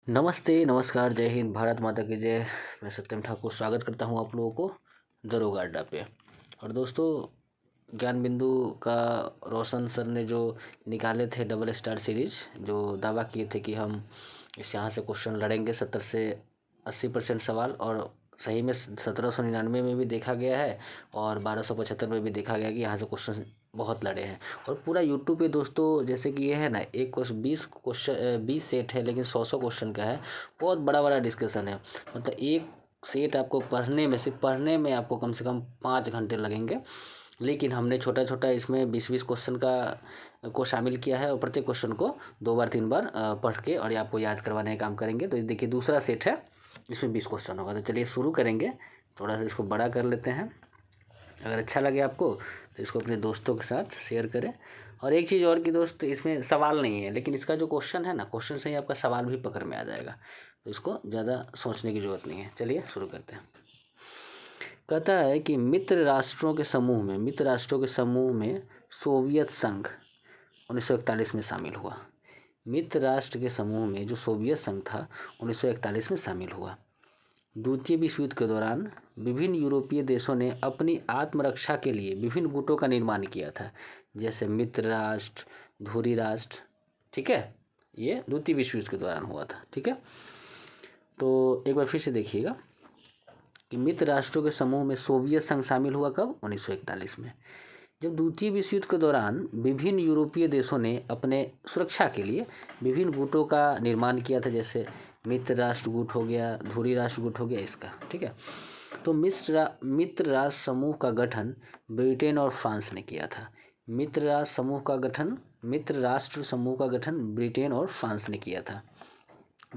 नमस्ते, नमस्कार, जय हिंद, भारत माता की जय। मैं सत्यम ठाकुर स्वागत करता हूं आप लोगों को दरोगा अड्डा पे। और दोस्तों, ज्ञान बिंदु का रोशन सर ने जो निकाले थे डबल स्टार सीरीज, जो दावा किए थे कि हम इस यहाँ से क्वेश्चन लड़ेंगे 70 से 80% सवाल, और सही में 1799 में भी देखा गया है और 1275 में भी देखा गया कि यहाँ से क्वेश्चन बहुत लड़े हैं। और पूरा यूट्यूब पे दोस्तों, जैसे कि ये है ना, एक क्वेश्चन 20 सेट है, लेकिन 100 क्वेश्चन का है। बहुत बड़ा बड़ा डिस्कशन है। मतलब एक सेट आपको पढ़ने में, सिर्फ पढ़ने में आपको कम से कम 5 घंटे लगेंगे। लेकिन हमने छोटा छोटा इसमें 20 क्वेश्चन को शामिल किया है, और प्रत्येक क्वेश्चन को 2 बार 3 बार पढ़ के और ये आपको याद करवाने का काम करेंगे। तो ये देखिए दूसरा सेट है, इसमें 20 क्वेश्चन होगा। तो चलिए शुरू करेंगे। थोड़ा सा इसको बड़ा कर लेते हैं। अगर अच्छा लगे आपको तो इसको अपने दोस्तों के साथ शेयर करें। और एक चीज़ और कि दोस्त, इसमें सवाल नहीं है, लेकिन इसका जो क्वेश्चन है ना, क्वेश्चन से ही आपका सवाल भी पकड़ में आ जाएगा। तो इसको ज़्यादा सोचने की ज़रूरत नहीं है। चलिए शुरू करते हैं। कहता है कि मित्र राष्ट्रों के समूह में सोवियत संघ 1941 में शामिल हुआ। मित्र राष्ट्र के समूह में जो सोवियत संघ था 1941 में शामिल हुआ। द्वितीय विश्व युद्ध के दौरान विभिन्न यूरोपीय देशों ने अपनी आत्मरक्षा के लिए विभिन्न गुटों का निर्माण किया था, जैसे मित्र राष्ट्र, धुरी राष्ट्र। ठीक है, ये द्वितीय विश्व युद्ध के दौरान हुआ था। ठीक है, तो एक बार फिर से देखिएगा कि मित्र राष्ट्रों के समूह में सोवियत संघ शामिल हुआ कब? 1941 में, जब द्वितीय विश्व युद्ध के दौरान विभिन्न यूरोपीय देशों ने अपने सुरक्षा के लिए विभिन्न गुटों का निर्माण किया था, जैसे मित्र राष्ट्र गुट हो गया, धुरी राष्ट्र गुट हो गया इसका। ठीक है, तो मित्र राष्ट्र समूह का गठन ब्रिटेन और फ्रांस ने किया था। मित्र राष्ट्र समूह का गठन ब्रिटेन और फ्रांस ने किया था।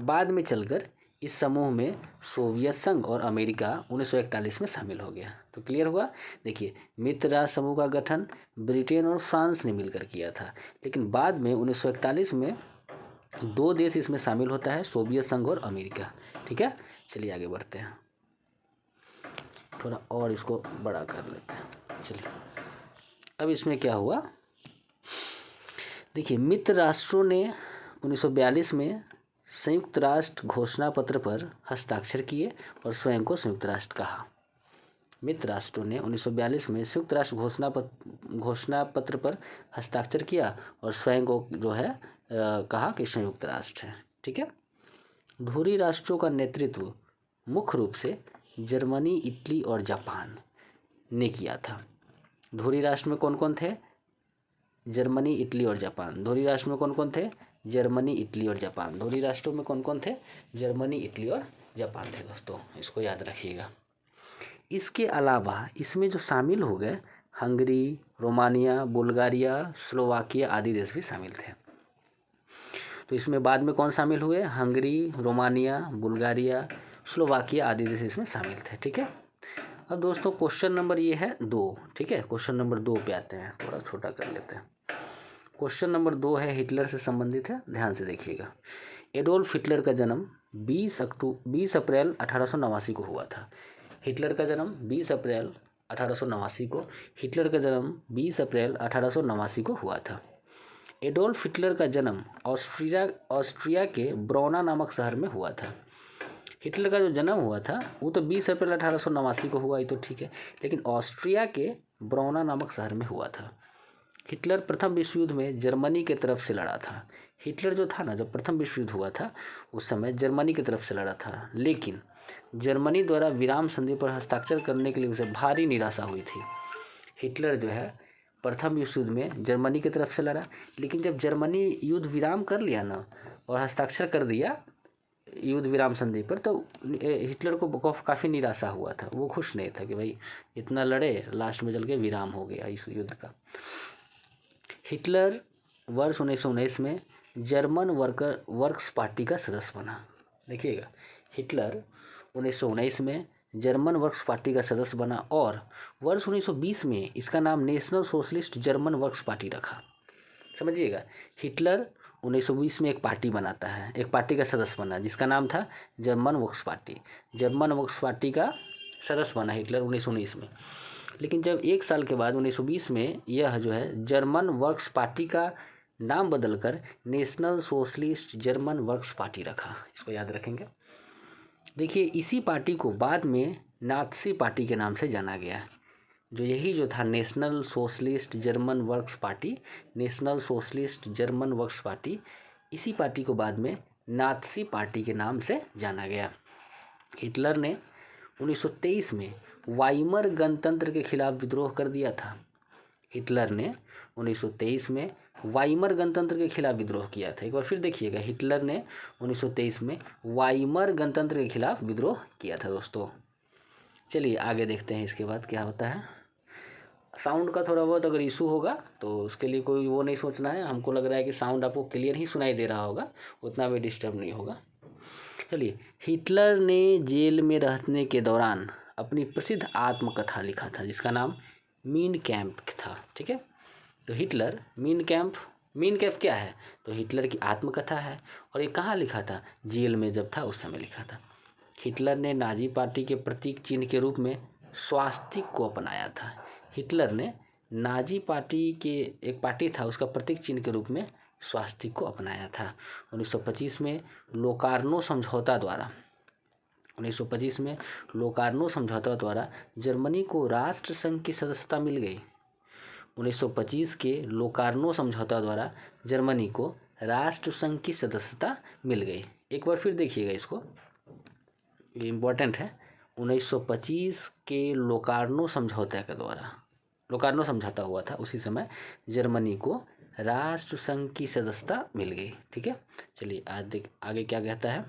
बाद में चलकर इस समूह में सोवियत संघ और अमेरिका 1941 में शामिल हो गया। तो क्लियर हुआ। देखिए, मित्र राष्ट्र समूह का गठन ब्रिटेन और फ्रांस ने मिलकर किया था, लेकिन बाद में 1941 में 2 देश इसमें शामिल होता है, सोवियत संघ और अमेरिका। ठीक है, चलिए आगे बढ़ते हैं। थोड़ा और इसको बड़ा कर लेते हैं। चलिए, अब इसमें क्या हुआ, देखिए, मित्र राष्ट्रों ने 1942 में संयुक्त राष्ट्र घोषणा पत्र पर हस्ताक्षर किए और स्वयं को संयुक्त राष्ट्र कहा। मित्र राष्ट्रों ने 1942 में संयुक्त राष्ट्र घोषणा पत्र पर हस्ताक्षर किया और स्वयं को जो है कहा कि संयुक्त राष्ट्र है। ठीक है, धुरी राष्ट्रों का नेतृत्व मुख्य रूप से जर्मनी, इटली और जापान ने किया था। धुरी राष्ट्र में कौन कौन थे? जर्मनी, इटली और जापान। धुरी राष्ट्र में कौन कौन थे? जर्मनी, इटली और जापान। धुरी राष्ट्रों में कौन कौन थे? जर्मनी, इटली और जापान थे। दोस्तों, इसको याद रखिएगा। इसके अलावा इसमें जो शामिल हो गए, हंगरी, रोमानिया, बुल्गारिया, स्लोवाकिया आदि देश भी शामिल थे। तो इसमें बाद में कौन शामिल हुए? हंगरी, रोमानिया, बुल्गारिया, स्लोवाकिया आदि देश इसमें शामिल थे। ठीक है, अब दोस्तों क्वेश्चन नंबर ये है 2। ठीक है, क्वेश्चन नंबर 2 पे आते हैं। थोड़ा छोटा कर लेते हैं। क्वेश्चन नंबर 2 है, हिटलर से संबंधित है, ध्यान से देखिएगा। एडोल्फ हिटलर का जन्म 20 अप्रैल 1889 को हुआ था। हिटलर का जन्म 20 अप्रैल 1889 को हिटलर का जन्म 20 अप्रैल 1889 को हुआ था। एडोल्फ हिटलर का जन्म ऑस्ट्रिया के ब्रोना नामक शहर में हुआ था। हिटलर का जो जन्म हुआ था वो तो 20 अप्रैल 1889 को हुआ, ये तो ठीक है, लेकिन ऑस्ट्रिया के ब्रोना नामक शहर में हुआ था। हिटलर प्रथम विश्व युद्ध में जर्मनी के तरफ से लड़ा था। हिटलर जो था ना, जब प्रथम विश्व युद्ध हुआ था उस समय जर्मनी की तरफ से लड़ा था, लेकिन जर्मनी द्वारा विराम संधि पर हस्ताक्षर करने के लिए उसे भारी निराशा हुई थी। हिटलर जो है प्रथम विश्व युद्ध में जर्मनी की तरफ से लड़ा, लेकिन जब जर्मनी युद्ध विराम कर लिया ना और हस्ताक्षर कर दिया युद्ध विराम संधि पर, तो हिटलर को काफ़ी निराशा हुआ था। वो खुश नहीं था कि भाई इतना लड़े, लास्ट में चल के विराम हो गया इस युद्ध का। हिटलर वर्ष 1919 में जर्मन वर्क्स पार्टी का सदस्य बना। देखिएगा, हिटलर 1919 में जर्मन वर्क्स पार्टी का सदस्य बना और वर्ष 1920 में इसका नाम national socialist German works party रखा। समझिएगा, हिटलर 1920 में एक पार्टी बनाता है, एक पार्टी का सदस्य बना जिसका नाम था German works party. German works party का सदस्य बना हिटलर 1919 में, लेकिन जब 1 साल के बाद 1920 में यह जो है जर्मन वर्क्स पार्टी का नाम बदलकर national socialist German works party रखा। इसको याद रखेंगे। देखिए, इसी पार्टी को बाद में नात्सी पार्टी के नाम से जाना गया। जो था national socialist German works party, national socialist German works party, इसी पार्टी को बाद में नात्सी पार्टी के नाम से जाना गया। हिटलर ने 1923 में वाइमर गणतंत्र के खिलाफ विद्रोह कर दिया था। हिटलर ने 1923 में वाइमर गणतंत्र के खिलाफ विद्रोह किया था। एक बार फिर देखिएगा, हिटलर ने 1923 में वाइमर गणतंत्र के खिलाफ विद्रोह किया था दोस्तों। चलिए आगे देखते हैं इसके बाद क्या होता है। साउंड का थोड़ा बहुत अगर इशू होगा तो उसके लिए कोई वो नहीं सोचना है। हमको लग रहा है कि साउंड आपको क्लियर ही सुनाई दे रहा होगा, उतना भी डिस्टर्ब नहीं होगा। चलिए, हिटलर ने जेल में रहने के दौरान अपनी प्रसिद्ध आत्मकथा लिखा था जिसका नाम मीन कैंप था। ठीक है, तो हिटलर मीन कैंप क्या है? तो हिटलर की आत्मकथा है। और ये कहाँ लिखा था? जेल में जब था उस समय लिखा था। हिटलर ने नाजी पार्टी के प्रतीक चिन्ह के रूप में स्वास्तिक को अपनाया था। हिटलर ने नाजी पार्टी के एक पार्टी था उसका प्रतीक चिन्ह के रूप में स्वास्तिक को अपनाया था। 1925 में लोकार्नो समझौता द्वारा जर्मनी को राष्ट्र संघ की सदस्यता मिल गई। 1925 के लोकार्नो समझौता द्वारा जर्मनी को राष्ट्र संघ की सदस्यता मिल गई। एक बार फिर देखिएगा इसको, ये इम्पोर्टेंट है। 1925 के लोकार्नो समझौता हुआ था, उसी समय जर्मनी को राष्ट्र संघ की सदस्यता मिल गई। ठीक है, चलिए आगे क्या कहता है।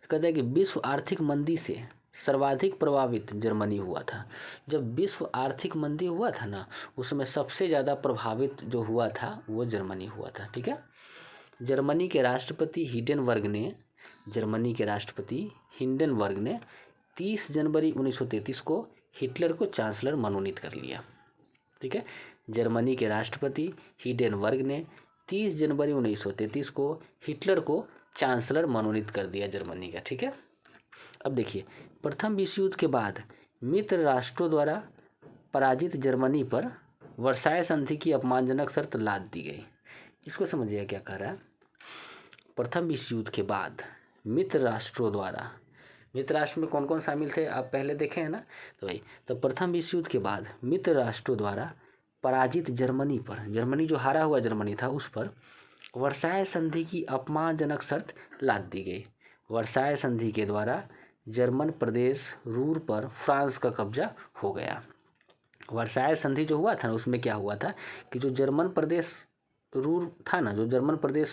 कहता है कि विश्व आर्थिक मंदी से सर्वाधिक प्रभावित जर्मनी हुआ था। जब विश्व आर्थिक मंदी हुआ था ना, उस समय सबसे ज़्यादा प्रभावित जो हुआ था वो जर्मनी हुआ था। ठीक है, जर्मनी के राष्ट्रपति हिंडनबर्ग ने 30 जनवरी 1933 को हिटलर को चांसलर मनोनीत कर लिया। ठीक है, जर्मनी के राष्ट्रपति हिंडनबर्ग ने 30 जनवरी 1933 को हिटलर को चांसलर मनोनीत कर दिया जर्मनी का। ठीक है, अब देखिए, प्रथम विश्व युद्ध के बाद मित्र राष्ट्रों द्वारा पराजित जर्मनी पर वर्साय संधि की अपमानजनक शर्त लाद दी गई। इसको समझिए क्या कह रहा है। प्रथम विश्व युद्ध के बाद मित्र राष्ट्र में कौन कौन शामिल थे आप पहले देखे हैं ना, तो भाई तो प्रथम विश्व युद्ध के बाद मित्र राष्ट्रों द्वारा पराजित जर्मनी जो हारा हुआ जर्मनी था उस पर वर्साय संधि की अपमानजनक शर्त लाद दी गई। वर्साय संधि के द्वारा जर्मन प्रदेश रूर पर फ्रांस का कब्जा हो गया। वर्साय संधि जो हुआ था ना, उसमें क्या हुआ था कि जो जर्मन प्रदेश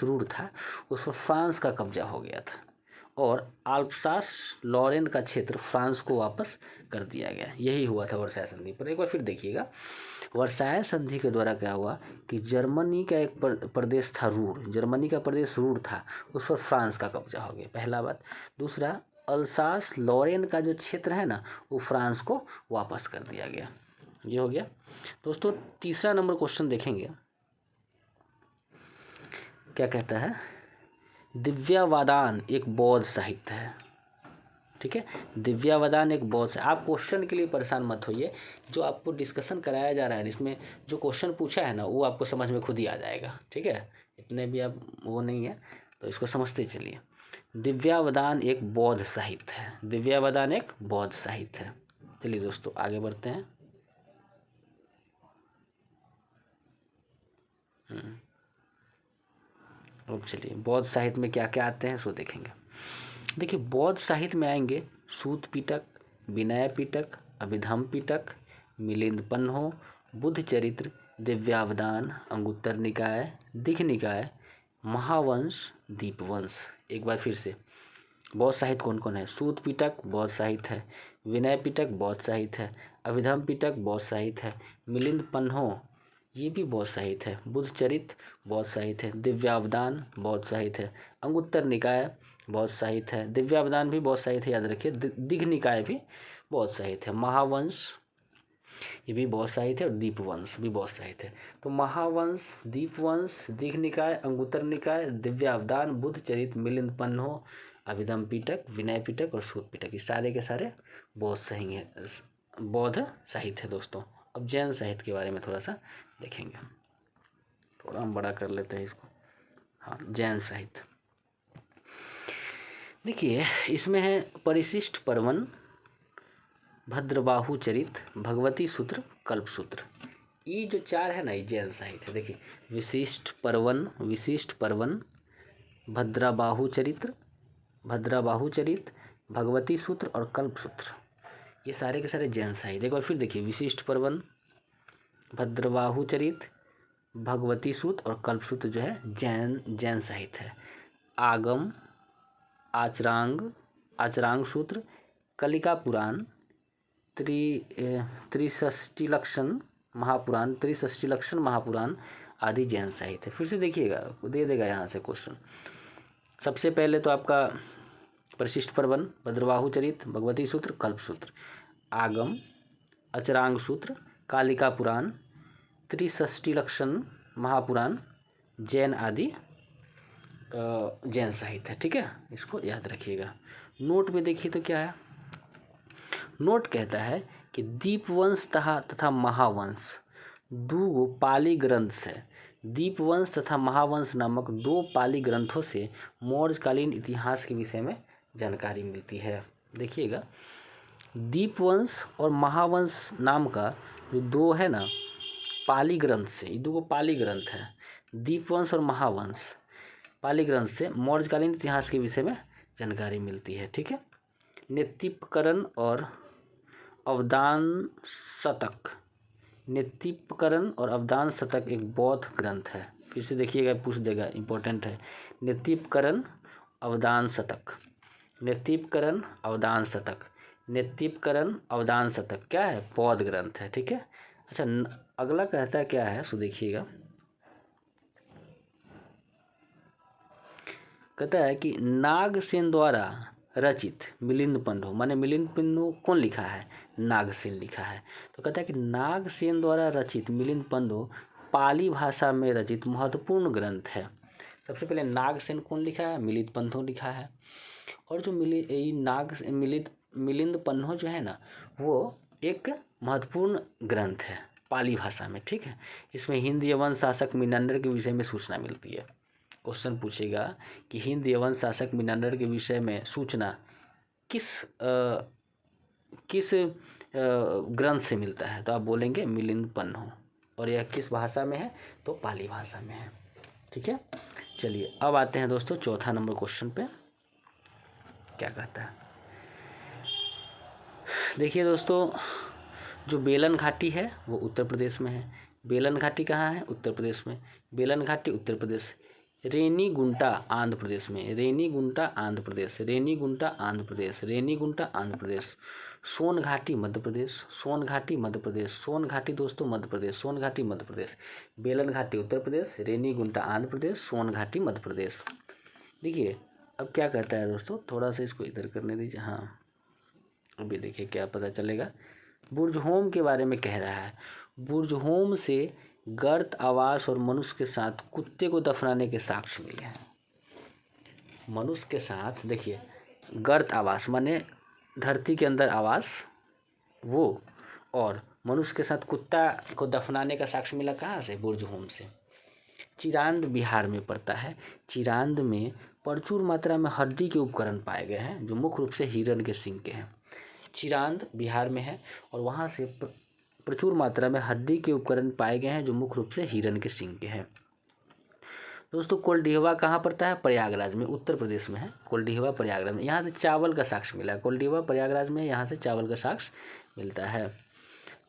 रूर था उस पर फ्रांस का कब्जा हो गया था और अल्पसास लॉरेन का क्षेत्र फ्रांस को वापस कर दिया गया। यही हुआ था वर्साय संधि पर। एक बार फिर देखिएगा, वर्साय संधि के द्वारा क्या हुआ कि जर्मनी का एक प्रदेश था जर्मनी का प्रदेश रूर था, उस पर फ्रांस का कब्जा हो गया, पहला बात। दूसरा, अल्सास लॉरेन का जो क्षेत्र है ना, वो फ्रांस को वापस कर दिया गया। ये हो गया दोस्तों। तीसरा नंबर क्वेश्चन देखेंगे, क्या कहता है। दिव्यावदान एक बौद्ध साहित्य है। ठीक है, दिव्यावदान एक बौद्ध से। आप क्वेश्चन के लिए परेशान मत होइए, जो आपको डिस्कशन कराया जा रहा है इसमें जो क्वेश्चन पूछा है ना, वो आपको समझ में खुद ही आ जाएगा। ठीक है, इतने भी आप वो नहीं है, तो इसको समझते चलिए। दिव्यावदान एक बौद्ध साहित्य है। चलिए दोस्तों आगे बढ़ते हैं। अब चलिए बौद्ध साहित्य में क्या क्या आते हैं सो देखेंगे। देखिए, बौद्ध साहित्य में आएंगे सूत पिटक, विनय पिटक, अभिधम पिटक, मिलिंद पन्हो, बुद्ध चरित्र, दिव्यावदान, अंगुत्तर निकाय, दिघ निकाय, महावंश, दीपवंश। एक बार फिर से, बौद्ध साहित्य कौन कौन है। सूत पिटक बौद्ध साहित्य है, विनय पिटक बौद्ध साहित्य है, अभिधम पिटक बौद्ध साहित्य है, मिलिंद पन्हो ये भी बौद्ध साहित्य है, बुद्ध चरित्र बौद्ध साहित्य है, दिव्यावदान बौद्ध साहित्य है, अंगुत्तर निकाय बौद्ध साहित्य है, दिव्यावदान भी बौद्ध साहित्य, याद रखिए। दिघ निकाय भी बौद्ध साहित्य है, महावंश ये भी बौद्ध साहित्य है और दीपवंश भी बौद्ध साहित्य है। तो महावंश, दीपवंश, दिघ निकाय, अंगुत्तर निकाय, दिव्यावदान, बुद्ध चरित्र, मिलिंद पन्हो, अभिधम पिटक, विनय पिटक और सूत पिटक, ये सारे के सारे बौद्ध साहित्य है दोस्तों। अब जैन साहित्य के बारे में थोड़ा सा देखेंगे। थोड़ा हम बड़ा कर लेते हैं इसको। हाँ, जैन साहित्य। देखिए इसमें है परिशिष्ट पर्वन, भद्रबाहु चरित, भगवती सूत्र, कल्प सूत्र। ये जो चार है ना, ये जैन साहित्य। देखिए विशिष्ट पर्वन, भद्रबाहु चरित्र, भगवती सूत्र और कल्प सूत्र, ये सारे के सारे जैन साहित्य। एक बार फिर देखिए, विशिष्ट पर्वन, भद्रबाहु चरित, भगवती सूत्र और कल्प सूत्र जो है जैन साहित्य है। आगम, आचरांग सूत्र, कलिका पुराण, त्रिषष्टि लक्षण महापुराण आदि जैन साहित्य। फिर से देखिएगा, दे देगा यहाँ से क्वेश्चन। सबसे पहले तो आपका परिशिष्ट पर्वन, भद्रबाहु चरित, भगवती सूत्र, कल्प सूत्र, आगम, अचरांग सूत्र, कालिका पुराण, त्रिषष्टि लक्षण महापुराण, जैन आदि जैन साहित्य है। ठीक है, इसको याद रखिएगा। नोट में देखिए तो क्या है, नोट कहता है कि दीपवंश तथा महावंश दो पाली ग्रंथ से, दीपवंश तथा महावंश नामक दो पाली ग्रंथों से मौर्यकालीन इतिहास के विषय में जानकारी मिलती है। देखिएगा, दीपवंश और महावंश नाम का जो दो है ना पाली ग्रंथ से, ये दो पाली ग्रंथ है, दीपवंश और महावंश पाली ग्रंथ से मौर्यकालीन इतिहास के विषय में जानकारी मिलती है। ठीक है, नेत्तिप्पकरण और अवदान शतक एक बौद्ध ग्रंथ है। फिर से देखिएगा, पूछ देगा, इंपॉर्टेंट है। नेत्तिप्पकरण अवदान शतक क्या है, बौद्ध ग्रंथ है। ठीक है, अच्छा अगला कहता है क्या है, सो देखिएगा, कहता है कि नागसेन द्वारा रचित मिलिंद पंडो, माने मिलिंद पंडो कौन लिखा है, नागसेन लिखा है। तो कहता है कि नागसेन द्वारा रचित मिलिंद पंडो पाली भाषा में रचित महत्वपूर्ण ग्रंथ है। सबसे पहले नागसेन कौन लिखा है, मिलिंद पंथो लिखा है। और जो मिलिंद पंथो जो है ना, वो एक महत्वपूर्ण ग्रंथ है पाली भाषा में। ठीक है, इसमें हिंद यवन शासक मिनांडर के विषय में सूचना मिलती है। क्वेश्चन पूछेगा कि हिंद यवन शासक मिनांडर के विषय में सूचना किस ग्रंथ से मिलता है, तो आप बोलेंगे मिलिंद पंथो। और यह किस भाषा में है, तो पाली भाषा में है। ठीक है, चलिए अब आते हैं दोस्तों चौथा नंबर क्वेश्चन पे। क्या कहता है, देखिए दोस्तों, जो बेलन घाटी है वो उत्तर प्रदेश में है। बेलन घाटी कहाँ है, उत्तर प्रदेश में। बेलन घाटी उत्तर प्रदेश। रेनीगुंटा आंध्र प्रदेश में, रेनीगुंटा आंध्र प्रदेश। सोन घाटी मध्य प्रदेश, सोन घाटी दोस्तों मध्य प्रदेश। बेलन घाटी उत्तर प्रदेश, रेनीगुंटा आंध्र प्रदेश, सोन घाटी मध्य प्रदेश। देखिए अब क्या कहता है दोस्तों, थोड़ा सा इसको इधर करने दीजिए। हाँ, अभी देखिए क्या पता चलेगा। बुर्जहोम के बारे में कह रहा है। बुर्जहोम से गर्त आवास और मनुष्य के साथ कुत्ते को दफनाने के साक्ष्य मिले हैं। मनुष्य के साथ, देखिए गर्त आवास माने धरती के अंदर आवास वो, और मनुष्य के साथ कुत्ता को दफनाने का साक्ष्य मिला कहाँ से, बुर्जहोम से। चिरांद बिहार में पड़ता है। चिरांद में प्रचुर मात्रा में हड्डी के उपकरण पाए गए हैं जो मुख्य रूप से हिरण के सींग के हैं। चिरांद बिहार में है और वहाँ से प्रचुर मात्रा में हड्डी के उपकरण पाए गए हैं जो मुख्य रूप से हिरण के सींग के हैं। दोस्तों कोल्डिहवा कहाँ पड़ता है, प्रयागराज में, उत्तर प्रदेश में है। कोल्डिहवा प्रयागराज में, यहाँ से चावल का साक्ष्य मिला है। कोल्डिहवा प्रयागराज में, यहाँ से चावल का साक्ष्य मिलता है।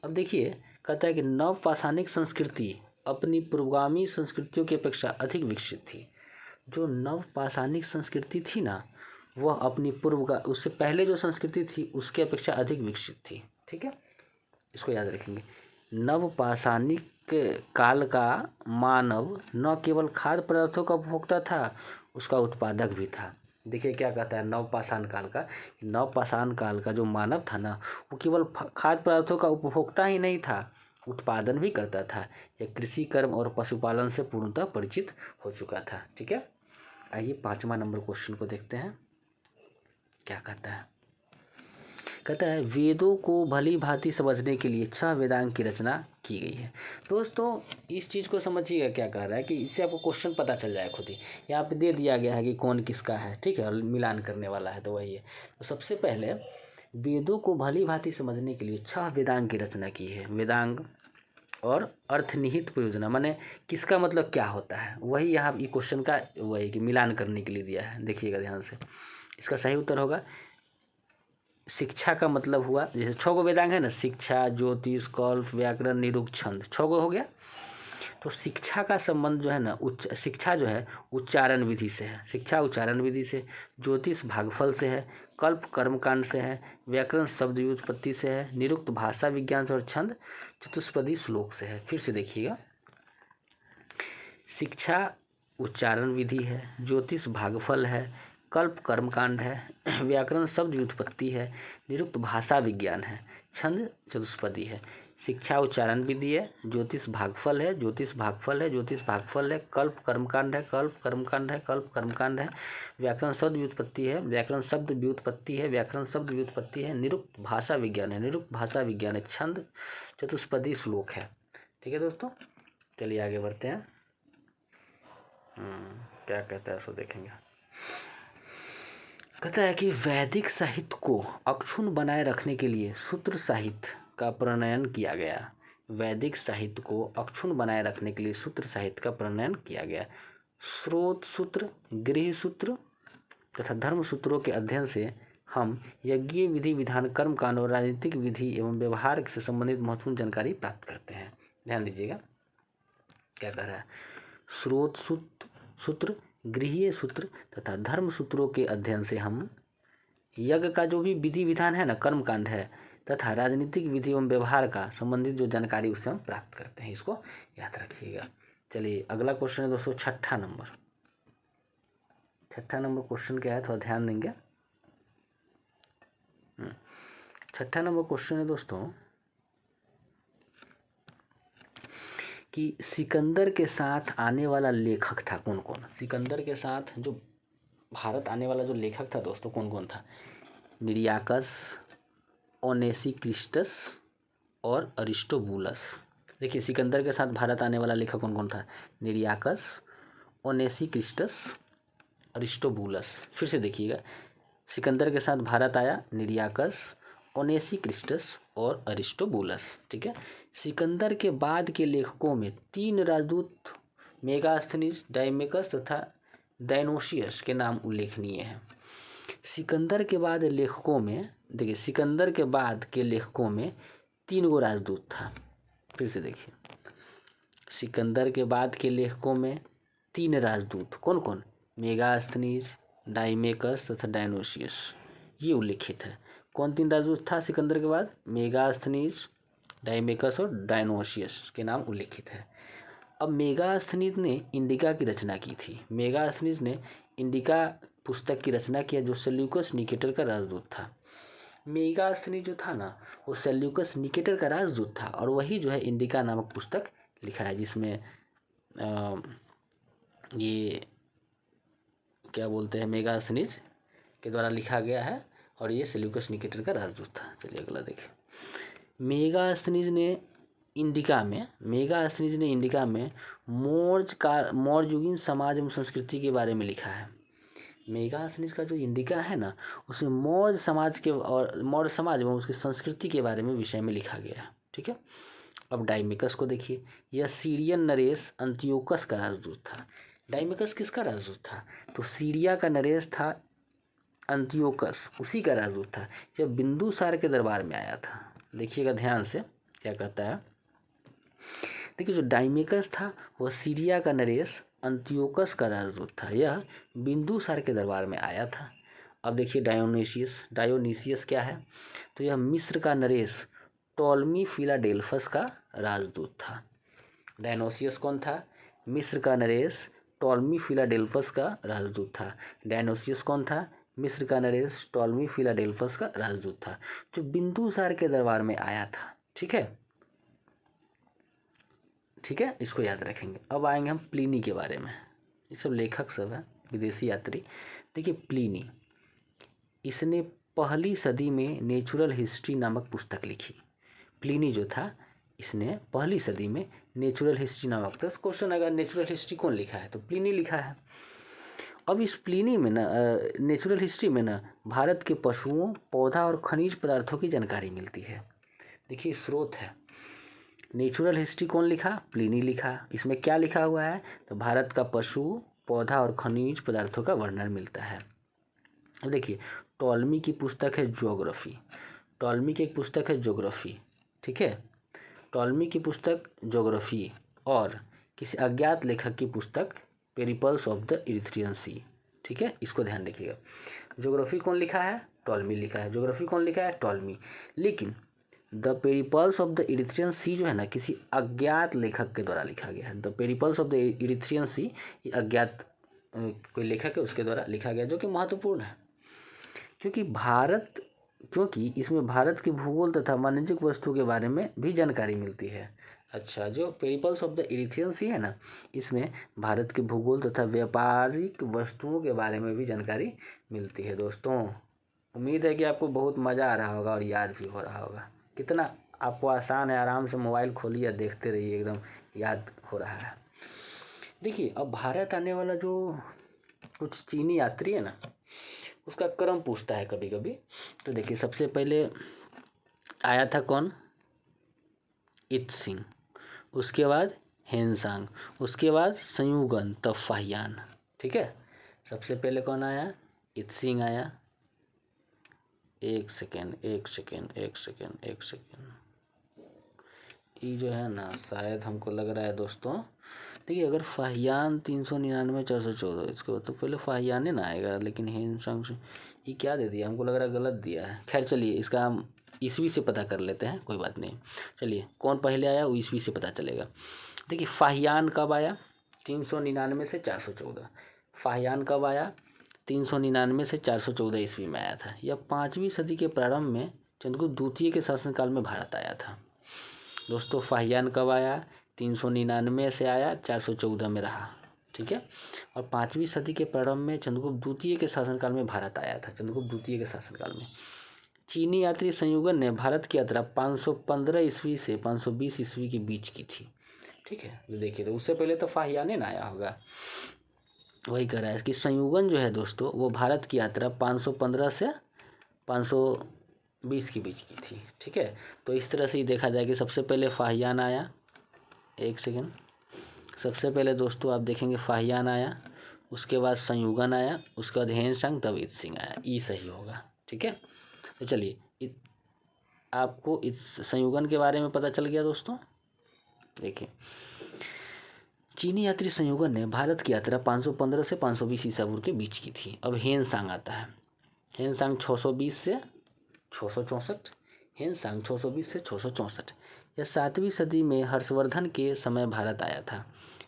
अब देखिए कहता है कि नवपाषाणिक संस्कृति अपनी पूर्वगामी संस्कृतियों की अपेक्षा अधिक विकसित थी। जो नवपाषाणिक संस्कृति थी ना, वह अपनी उससे पहले जो संस्कृति थी उसके अपेक्षा अधिक विकसित थी। ठीक है, इसको याद रखेंगे। नवपाषाणिक काल का मानव न केवल खाद्य पदार्थों का उपभोक्ता था, उसका उत्पादक भी था। देखिए क्या कहता है, नवपाषाण काल का जो मानव था ना, वो केवल खाद्य पदार्थों का उपभोक्ता ही नहीं था, उत्पादन भी करता था। यह कृषि कर्म और पशुपालन से पूर्णतः परिचित हो चुका था। ठीक है, आइए 5वां नंबर क्वेश्चन को देखते हैं। क्या कहता है, कहता है वेदों को भली भांति समझने के लिए 6 वेदांग की रचना की गई है। दोस्तों इस चीज़ को समझिएगा क्या कह रहा है कि इससे आपको क्वेश्चन पता चल जाए खुद ही। यहाँ पे दे दिया गया है कि कौन किसका है, ठीक है, और मिलान करने वाला है तो वही है। तो सबसे पहले वेदों को भली भांति समझने के लिए 6 वेदांग की रचना की है। वेदांग और अर्थनिहित प्रयोजना माने किसका मतलब क्या होता है, वही यहाँ ये क्वेश्चन का वही कि मिलान करने के लिए दिया है। देखिएगा ध्यान से, इसका सही उत्तर होगा शिक्षा का मतलब हुआ, जैसे 6 गो वेदांग है ना, शिक्षा, ज्योतिष, कल्प, व्याकरण, निरुक्त, छंद, 6 गो हो गया। तो शिक्षा का संबंध जो है ना, शिक्षा जो है उच्चारण विधि से है, शिक्षा उच्चारण विधि से। ज्योतिष भागफल से है, कल्प कर्मकांड से है, व्याकरण शब्द व्युत्पत्ति से है, निरुक्त भाषा विज्ञान से, और छंद चतुष्पदी श्लोक से है। फिर से देखिएगा, शिक्षा उच्चारण विधि है, ज्योतिष भागफल है, कल्प कर्मकांड है, व्याकरण शब्द व्युत्पत्ति है, निरुक्त भाषा विज्ञान है, छंद चतुष्पदी है। शिक्षा उच्चारण विधि है, ज्योतिष भागफल है, ज्योतिष भागफल है, ज्योतिष भागफल है, कल्प कर्मकांड है, कल्प कर्मकांड है, कल्प कर्मकांड है, व्याकरण शब्द व्युत्पत्ति है, व्याकरण शब्द व्युत्पत्ति है, व्याकरण शब्द व्युत्पत्ति है, निरुक्त भाषा विज्ञान है, निरुक्त भाषा विज्ञान है, छंद चतुष्पदी श्लोक है। ठीक है दोस्तों, चलिए आगे बढ़ते हैं। क्या कहता है सो देखेंगे। कहता है कि वैदिक साहित्य को अक्षुण्ण बनाए रखने के लिए सूत्र साहित्य का प्रणयन किया गया। वैदिक साहित्य को अक्षुण्ण बनाए रखने के लिए सूत्र साहित्य का प्रणयन किया गया। स्रोत सूत्र, गृह सूत्र तथा धर्म सूत्रों के अध्ययन से हम यज्ञ विधि विधान कर्म कांड और राजनीतिक विधि एवं व्यवहार से संबंधित महत्वपूर्ण जानकारी प्राप्त करते हैं। ध्यान दीजिएगा क्या कह रहा है। स्रोत सूत्र, गृहीय सूत्र तथा धर्म सूत्रों के अध्ययन से हम यज्ञ का जो भी विधि विधान है ना, कर्म कांड है, तथा राजनीतिक विधि एवं व्यवहार का संबंधित जो जानकारी उससे हम प्राप्त करते हैं। इसको याद रखिएगा। चलिए अगला क्वेश्चन है दोस्तों 6ठा नंबर। 6ठा नंबर क्वेश्चन क्या है, थोड़ा ध्यान देंगे। 6ठा नंबर क्वेश्चन है दोस्तों कि सिकंदर के साथ आने वाला लेखक था कौन कौन। सिकंदर के साथ जो भारत आने वाला जो लेखक था दोस्तों कौन कौन था। निरियाकस, ओनेसिक्रिस्टस और अरिस्टोबुलस। देखिए सिकंदर के साथ भारत आने वाला लेखक कौन कौन था। निरियाकस, ओनेसिक्रिस्टस, अरिस्टोबुलस। फिर से देखिएगा, सिकंदर के साथ भारत आया निरियाकस, ओनेसिक्रिस्टस और अरिस्टोबुलस। ठीक है। सिकंदर के बाद के लेखकों में 3 राजदूत मेगास्थनीज, डाइमेकस तथा डायनोसियस के नाम उल्लेखनीय हैं। सिकंदर के बाद लेखकों में देखिए, सिकंदर के बाद के लेखकों में 3 गो राजदूत था। फिर से देखिए, सिकंदर के बाद के लेखकों में 3 राजदूत कौन कौन। मेगास्थनीज, डाइमेकस तथा डायनोसियस, ये उल्लेखित है। कौन 3 राजदूत था सिकंदर के बाद। मेगास्थनीज, डाइमेकस और डायनोसियस के नाम उल्लेखित है। अब मेगास्थनीज ने इंडिका की रचना की थी। मेगास्थनीज ने इंडिका पुस्तक की रचना किया जो सेल्यूकस निकेटर का राजदूत था। मेगास्थनीज जो था ना, वो सेल्यूकस निकेटर का राजदूत था और वही जो है इंडिका नामक पुस्तक लिखा है, जिसमें ये क्या बोलते हैं, मेगास्थनीज के द्वारा लिखा गया है और ये सेल्यूकस निकेटर का राजदूत था। चलिए अगला देखिए। मेगास्थनीज ने इंडिका में मौर्य युगीन समाज एवं संस्कृति के बारे में लिखा है। मेगास्थनीज का जो इंडिका है ना, उसमें मौर्य समाज एवं उसकी संस्कृति के बारे में विषय में लिखा गया है। ठीक है। अब डाइमेकस को देखिए, यह सीरियन नरेश अंत्योकस का राजदूत था। डाइमेकस किसका राजदूत था। तो सीरिया का नरेश था अंत्योकस, उसी का राजदूत था। जब बिंदुसार के दरबार में आया था। देखिएगा ध्यान से क्या कहता है। देखिए जो डाइमेकस था वह सीरिया का नरेश अंत्योकस का राजदूत था। यह बिंदुसार के दरबार में आया था। अब देखिए डायोनीसियस क्या है। तो यह मिस्र का नरेश टॉलमी फिलाडेल्फस का राजदूत था। डायोनीसियस कौन था। मिस्र का नरेश टॉलमी फिलाडेल्फस का राजदूत था। डायोनीसियस कौन था। मिस्र का नरेश टॉलमी फिलाडेल्फस का राजदूत था, जो बिंदुसार के दरबार में आया था। ठीक है, इसको याद रखेंगे। अब आएंगे हम प्लिनी के बारे में। ये सब लेखक सब है, विदेशी यात्री। देखिए प्लिनी, इसने पहली सदी में नेचुरल हिस्ट्री नामक पुस्तक लिखी। प्लिनी जो था इसने पहली सदी में नेचुरल हिस्ट्री नामक, तो क्वेश्चन अगर नेचुरल हिस्ट्री कौन लिखा है, तो प्लिनी लिखा है। अब इस प्लिनी में ना नेचुरल हिस्ट्री में ना भारत के पशुओं, पौधा और खनिज पदार्थों की जानकारी मिलती है। देखिए स्रोत है, नेचुरल हिस्ट्री कौन लिखा, प्लिनी लिखा। इसमें क्या लिखा हुआ है, तो भारत का पशु, पौधा और खनिज पदार्थों का वर्णन मिलता है। अब देखिए टॉलमी की पुस्तक है ज्योग्राफी, टॉलमी की एक पुस्तक है ज्योग्राफी, ठीक है, टॉलमी की पुस्तक ज्योग्राफी, और किसी अज्ञात लेखक की पुस्तक पेरिपल्स ऑफ द इरिथ्रियन सी, ठीक है, इसको ध्यान रखिएगा। ज्योग्राफी कौन लिखा है, टॉलमी लिखा है। ज्योग्राफी कौन लिखा है, टॉलमी। लेकिन the Periplus of the Erythraean Sea जो है ना, किसी अज्ञात लेखक के द्वारा लिखा गया है। The Periplus of the Erythraean Sea ये अज्ञात कोई लेखक है उसके द्वारा लिखा गया, जो कि महत्वपूर्ण है क्योंकि इसमें भारत की भूगोल तथा वाणिज्यिक वस्तु के बारे में भी जानकारी मिलती है। अच्छा, जो पेरिपल्स ऑफ द इरिथ्रियन सी है ना, इसमें भारत के भूगोल तथा व्यापारिक वस्तुओं के बारे में भी जानकारी मिलती है। दोस्तों उम्मीद है कि आपको बहुत मज़ा आ रहा होगा और याद भी हो रहा होगा। कितना आपको आसान है, आराम से मोबाइल खोलिए, देखते रहिए, एकदम याद हो रहा है। देखिए अब भारत आने वाला जो कुछ चीनी यात्री है ना, उसका क्रम पूछता है कभी कभी। तो देखिए सबसे पहले आया था कौन, इत्सिंग, उसके बाद हेनसांग, उसके बाद संयुगन, तब फाहियान, ठीक है। सबसे पहले कौन आया, इत्सिंग आया। एक सेकेंड, ये जो है ना शायद हमको लग रहा है दोस्तों, देखिए अगर फाहियान 399 414, इसके बाद तो पहले फाहियान ना आएगा, लेकिन हेनसांग से ये क्या दे दिया, हमको लग रहा है गलत दिया है। खैर चलिए इसका हम ईस्वी से पता कर लेते हैं, कोई बात नहीं। चलिए कौन पहले आया वो ईस्वी से पता चलेगा। देखिए फाहियान कब आया, 399 से 414। फाहियान कब आया, 399 से 414 ईस्वी में आया था। यह 5वीं सदी के प्रारंभ में चंद्रगुप्त द्वितीय के शासनकाल में भारत आया था। दोस्तों फाहियान कब आया, 399 से आया, 414 में रहा, ठीक है। और 5वीं सदी के प्रारंभ में चंद्रगुप्त द्वितीय के शासनकाल में भारत आया था, चंद्रगुप्त द्वितीय के शासनकाल में। चीनी यात्री संयुगन ने भारत की यात्रा 515 ईस्वी से 520 ईस्वी के बीच की थी, ठीक है। जो देखिए तो उससे पहले तो फाहियान ना आया होगा। वही कह रहा है कि संयुगन जो है दोस्तों वो भारत की यात्रा 515 से 520 के बीच की थी, ठीक है। तो इस तरह से ही देखा जाए कि सबसे पहले फाहियान आया, एक सेकेंड, सबसे पहले दोस्तों आप देखेंगे फाहियान आया, उसके बाद संयुगन आया, उसके बाद हेनसांग, तब इत्सिंग आया, ई सही होगा, ठीक है। तो चलिए आपको इस संयुगन के बारे में पता चल गया दोस्तों। देखिए चीनी यात्री संयुगन ने भारत की यात्रा 515 से 520 ईसा पूर्व के बीच की थी। अब हेनसांग आता है, हेनसांग 620 से 664, हेनसांग 620 से 664। यह 7वीं सदी में हर्षवर्धन के समय भारत आया था।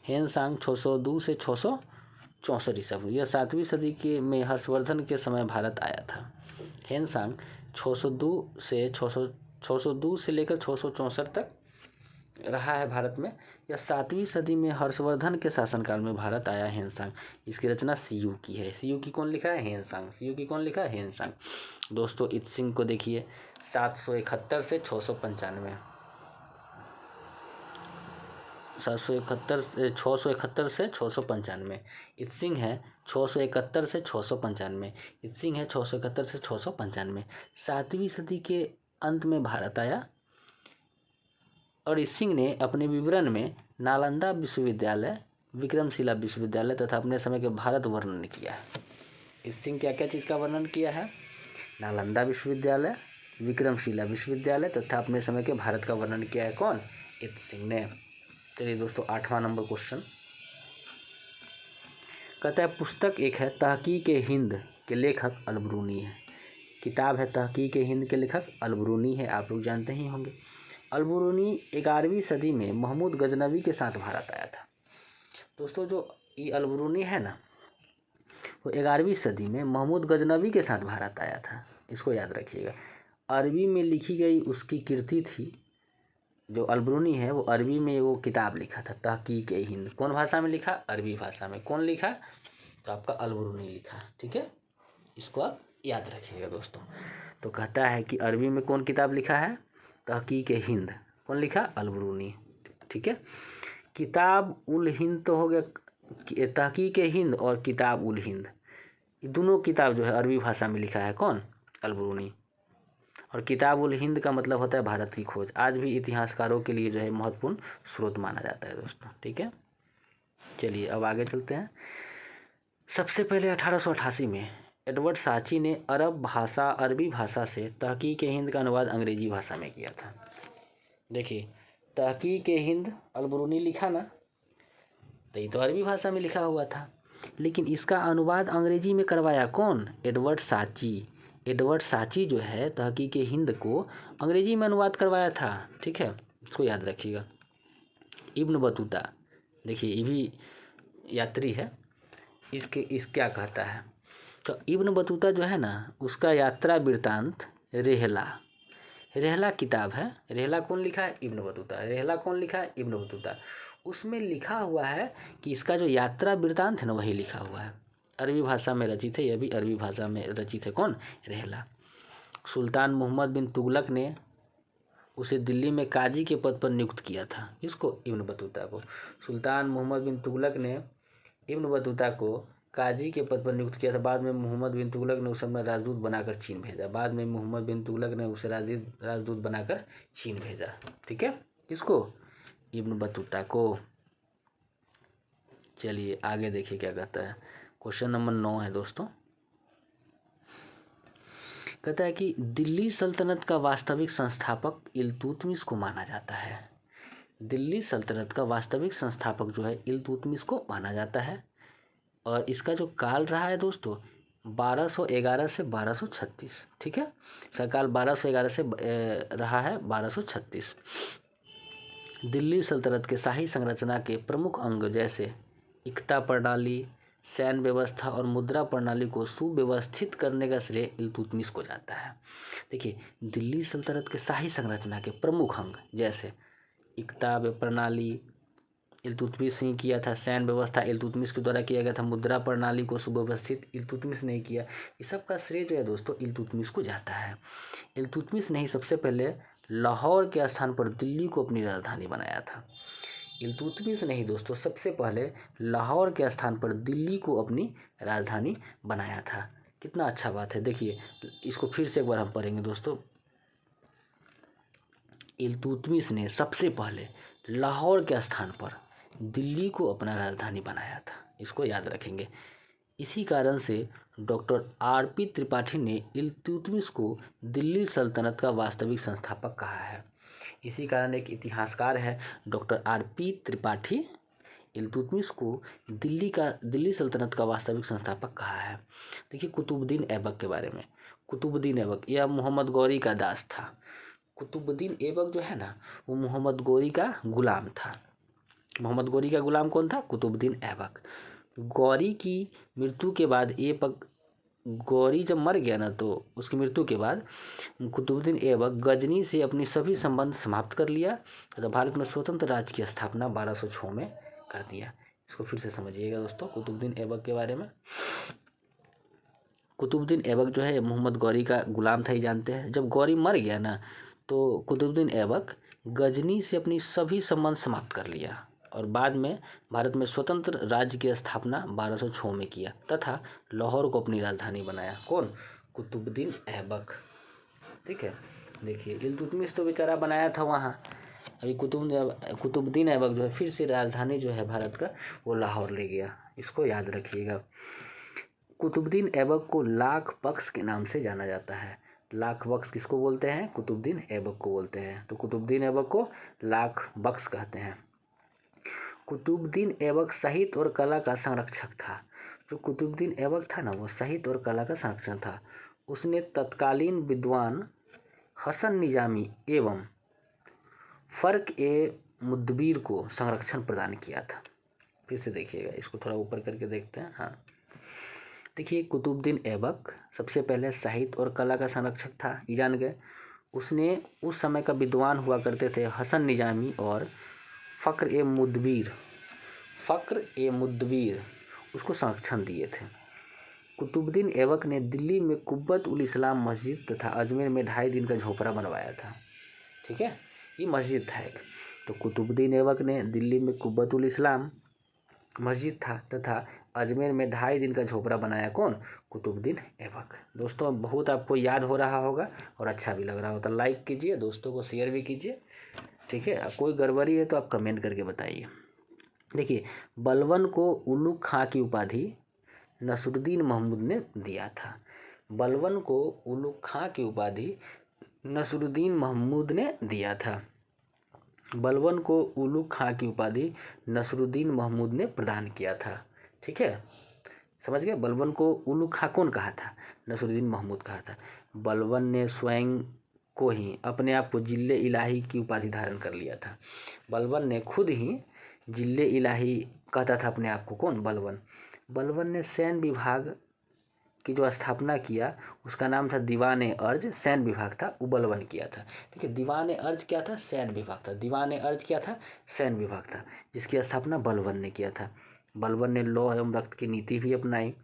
हेनसांग 602 से 664 ईसा पूर्व, यह 7वीं सदी के में हर्षवर्धन के समय भारत आया था। हेनसांग 602 से लेकर 664 तक रहा है भारत में। यह 7वीं सदी में हर्षवर्धन के शासनकाल में भारत आया हेनसांग। इसकी रचना सीयू की है। सीयू की कौन लिखा है, हेनसांग। सीयू की कौन लिखा है, हेनसांग। दोस्तों इत्सिंग को देखिए 771 से 695, 671 से 695। इत्सिंग है 671 से 695, इत्सिंग है 671 से 695। 7वीं सदी के अंत में भारत आया और इत्सिंग ने अपने विवरण में नालंदा विश्वविद्यालय, विक्रमशिला विश्वविद्यालय तथा अपने समय के भारत वर्णन किया है। इत्सिंग क्या क्या चीज़ का वर्णन किया है, नालंदा विश्वविद्यालय, विक्रमशिला विश्वविद्यालय तथा अपने समय के भारत का वर्णन किया है, कौन, इत्सिंग ने। चलिए दोस्तों 8वां नंबर क्वेश्चन कहता है पुस्तक एक है तहकीक-ए-हिंद के लेखक अलबरूनी है। किताब है तहकीक-ए-हिंद के लेखक अलबरूनी है, आप लोग जानते ही होंगे। अलबरूनी 11वीं सदी में महमूद गजनवी के साथ भारत आया था। दोस्तों जो ये अलबरूनी है ना, वो 11वीं सदी में महमूद गजनवी के साथ भारत आया था, इसको याद रखिएगा। अरबी में लिखी गई उसकी कृति थी, जो अलबरूनी है वो अरबी में वो किताब लिखा था तहकीक-ए-हिंद। कौन भाषा में लिखा, अरबी भाषा में। कौन लिखा, तो आपका अलबरूनी लिखा, ठीक है। इसको आप याद रखिएगा दोस्तों। तो कहता है कि अरबी में कौन किताब लिखा है? तहकीक हिंद। कौन लिखा? अलबरूनी। ठीक है, किताब उल हिंद तो हो गया, तहकीक हिंद और किताब उल हिंद, ये दोनों किताब जो है अरबी भाषा में लिखा है कौन? अलबरूनी। और किताब उल हिंद का मतलब होता है भारत की खोज। आज भी इतिहासकारों के लिए जो है महत्वपूर्ण स्रोत माना जाता है दोस्तों। ठीक है, चलिए अब आगे चलते हैं। सबसे पहले 1888 में एडवर्ड साची ने अरबी भाषा से तहकीक हिंद का अनुवाद अंग्रेजी भाषा में किया था। देखिए, तहकीक हिंद अलबरूनी लिखा ना, तो ये तो अरबी भाषा में लिखा हुआ था, लेकिन इसका अनुवाद अंग्रेजी में करवाया कौन? एडवर्ड साची। एडवर्ड साची जो है तहकीक हिंद को अंग्रेजी में अनुवाद करवाया था। ठीक है, इसको याद रखिएगा। इब्न बतूता, देखिए ये भी यात्री है, इस क्या कहता है? तो इब्न बतूता जो है ना, उसका यात्रा वृत्तांत रेहला किताब है। रेहला कौन लिखा है? Ibn Battuta. रेहला कौन लिखा है? Ibn Battuta. उसमें लिखा हुआ है कि इसका जो यात्रा वृत्तांत है ना, वही लिखा हुआ है। अरबी भाषा में रचित है, यह भी अरबी भाषा में रचित है। कौन? रेहला। सुल्तान मोहम्मद बिन तुगलक ने उसे दिल्ली में काजी के पद पर नियुक्त किया था। किसको? इब्न बतूता को। सुल्तान मोहम्मद बिन तुगलक ने इब्न बतूता को काजी के पद पर नियुक्त किया था। बाद में मोहम्मद बिन तुगलक ने उसे अपना राजदूत बनाकर चीन भेजा। ठीक है, किसको? इब्न बतूता को। चलिए आगे देखिए क्या कहता है। क्वेश्चन नंबर 9 है दोस्तों। कहता है कि दिल्ली सल्तनत का वास्तविक संस्थापक इल्तुतमिश को माना जाता है। दिल्ली सल्तनत का वास्तविक संस्थापक जो है इल्तुतमिश को माना जाता है। और इसका जो काल रहा है दोस्तों 1211 से 1236। ठीक है, इसका काल 1211 से रहा है 1236। दिल्ली सल्तनत के शाही संरचना के प्रमुख अंग जैसे इक्ता प्रणाली, सैन्य व्यवस्था और मुद्रा प्रणाली को सुव्यवस्थित करने का श्रेय इल्तुतमिश को जाता है। देखिए, दिल्ली सल्तनत के शाही संरचना के प्रमुख अंग जैसे इक्ता प्रणाली इल्तुतमिश ने किया था, सैन्य व्यवस्था इल्तुतमिश के द्वारा किया गया था, मुद्रा प्रणाली को सुव्यवस्थित इल्तुतमिश ने किया। ये सब का श्रेय जो है दोस्तों इल्तुतमिश को जाता है। इल्तुतमिश ने ही सबसे पहले लाहौर के स्थान पर दिल्ली को अपनी राजधानी बनाया था। इल्तुतमिश ने ही दोस्तों सबसे पहले लाहौर के स्थान पर दिल्ली को अपनी राजधानी बनाया था। कितना अच्छा बात है। देखिए, इसको फिर से एक बार हम पढ़ेंगे दोस्तों। इल्तुतमिश ने सबसे पहले लाहौर के स्थान पर दिल्ली को अपना राजधानी बनाया था। इसको याद रखेंगे। इसी कारण से डॉक्टर आर.पी. त्रिपाठी ने इल्तुतमिश को दिल्ली सल्तनत का वास्तविक संस्थापक कहा है। इसी कारण एक इतिहासकार है डॉक्टर आर.पी. त्रिपाठी इल्तुतमिश को दिल्ली सल्तनत का वास्तविक संस्थापक कहा है। देखिए, कुतुबुद्दीन ऐबक के बारे में। कुतुबुद्दीन ऐबक यह मोहम्मद गौरी का दास था। कुतुबुद्दीन ऐबक जो है ना, वो मोहम्मद गौरी का गुलाम था। मोहम्मद गौरी का गुलाम कौन था? कुतुबुद्दीन ऐबक। गौरी की मृत्यु के बाद गौरी जब मर गया ना, तो उसकी मृत्यु के बाद कुतुबुद्दीन ऐबक गजनी से अपनी सभी संबंध समाप्त कर लिया तथा भारत में स्वतंत्र राज्य की स्थापना 1206 में कर दिया। इसको फिर से समझिएगा दोस्तों कुतुबुद्दीन ऐबक के बारे में। कुतुबुद्दीन ऐबक जो है मोहम्मद गौरी का गुलाम था, ही जानते हैं। जब गौरी मर गया ना, तो कुतुबुद्दीन ऐबक गजनी से अपनी सभी संबंध समाप्त कर लिया और बाद में भारत में स्वतंत्र राज्य की स्थापना 1206 में किया तथा लाहौर को अपनी राजधानी बनाया। कौन? कुतुबुद्दीन ऐबक। ठीक है, देखिए इल्तुतमिश तो बेचारा बनाया था वहाँ, अभी कुतुबुद्दीन ऐबक जो है फिर से राजधानी जो है भारत का वो लाहौर ले गया। इसको याद रखिएगा। कुतुबुद्दीन ऐबक को लाख बख्श के नाम से जाना जाता है। लाख बख्श किसको बोलते हैं? कुतुबुद्दीन ऐबक को बोलते हैं। तो कुतुबुद्दीन ऐबक को लाख बख्श कहते हैं। कुतुबुद्दीन ऐबक साहित्य और कला का संरक्षक था। जो कुतुबुद्दीन ऐबक था ना, वो साहित्य और कला का संरक्षक था। उसने तत्कालीन विद्वान हसन निजामी एवं फ़र्क-ए-मुदब्बिर को संरक्षण प्रदान किया था। फिर से देखिएगा, इसको थोड़ा ऊपर करके देखते हैं। हाँ, देखिए कुतुबुद्दीन ऐबक सबसे पहले साहित्य और कला का संरक्षक था, ये जान गए। उसने उस समय का विद्वान हुआ करते थे हसन निजामी और फ़र्क-ए-मुदब्बिर उसको संरक्षण दिए थे। कुतुबुद्दीन ऐबक ने दिल्ली में कुब्बत उल इस्लाम मस्जिद तथा अजमेर में 2.5 दिन का झोपड़ा बनवाया था। ठीक है, ये मस्जिद था एक। तो कुतुबुद्दीन ऐबक ने दिल्ली में कुब्बत उल इस्लाम मस्जिद था तथा अजमेर में 2.5 दिन का झोपड़ा बनाया। कौन? कुतुबुद्दीन ऐबक। दोस्तों बहुत आपको याद हो रहा होगा और अच्छा भी लग रहा होगा। लाइक कीजिए, दोस्तों को शेयर भी कीजिए। ठीक है, कोई गड़बड़ी है तो आप कमेंट करके बताइए। देखिए, बलबन को उलुग खां की उपाधि नसरुद्दीन महमूद ने दिया था। बलबन को उलुग खां की उपाधि नसरुद्दीन महमूद ने दिया था। बलबन को उलुग खां की उपाधि नसरुद्दीन महमूद ने प्रदान किया था। ठीक है, समझ गए? बलबन को उलुग खां कौन कहा था? नसरुद्दीन महमूद कहा था। बलबन ने स्वयं को ही अपने आप को जिले इलाही की उपाधि धारण कर लिया था। बलबन ने खुद ही जिले इलाही कहता था अपने आप को। कौन? बलबन। बलबन ने सैन्य विभाग की जो स्थापना किया उसका नाम था दीवान अर्ज। सैन्य विभाग था वो बलबन किया था। ठीक है, दीवान अर्ज क्या था? सैन्य विभाग था। दीवान अर्ज क्या था? सैन्य विभाग था, जिसकी स्थापना बलबन ने किया था। बलबन ने लौह एवं रक्त की नीति भी अपनाई।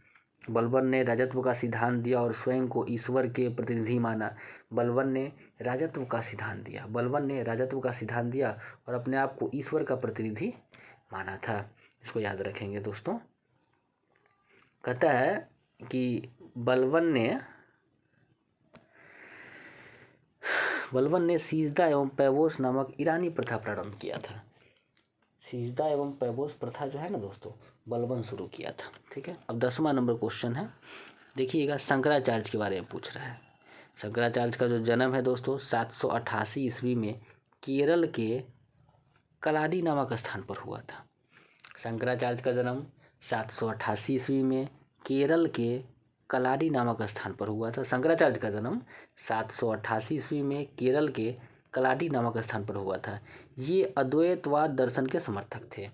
बलबन ने राजत्व का सिद्धांत दिया और स्वयं को ईश्वर के प्रतिनिधि माना। बलबन ने राजत्व का सिद्धांत दिया। बलबन ने राजत्व का सिद्धांत दिया और अपने आप को ईश्वर का प्रतिनिधि माना था। इसको याद रखेंगे दोस्तों। कहता है कि बलबन ने सीजदा एवं पैबोस नामक ईरानी प्रथा प्रारंभ किया था। सीजदा एवं पैबोस प्रथा जो है ना दोस्तों, बलबन शुरू किया था। ठीक है, अब 10वां नंबर क्वेश्चन है, देखिएगा। शंकराचार्य के बारे में पूछ रहा है। शंकराचार्य का जो जन्म है दोस्तों 788 ईस्वी में केरल के कलाडी नामक स्थान पर हुआ था। शंकराचार्य का जन्म 788 ईस्वी में केरल के कलाडी नामक स्थान पर हुआ था। शंकराचार्य का जन्म 788 ईस्वी में केरल के कलाडी नामक स्थान पर हुआ था। ये अद्वैतवाद दर्शन के समर्थक थे।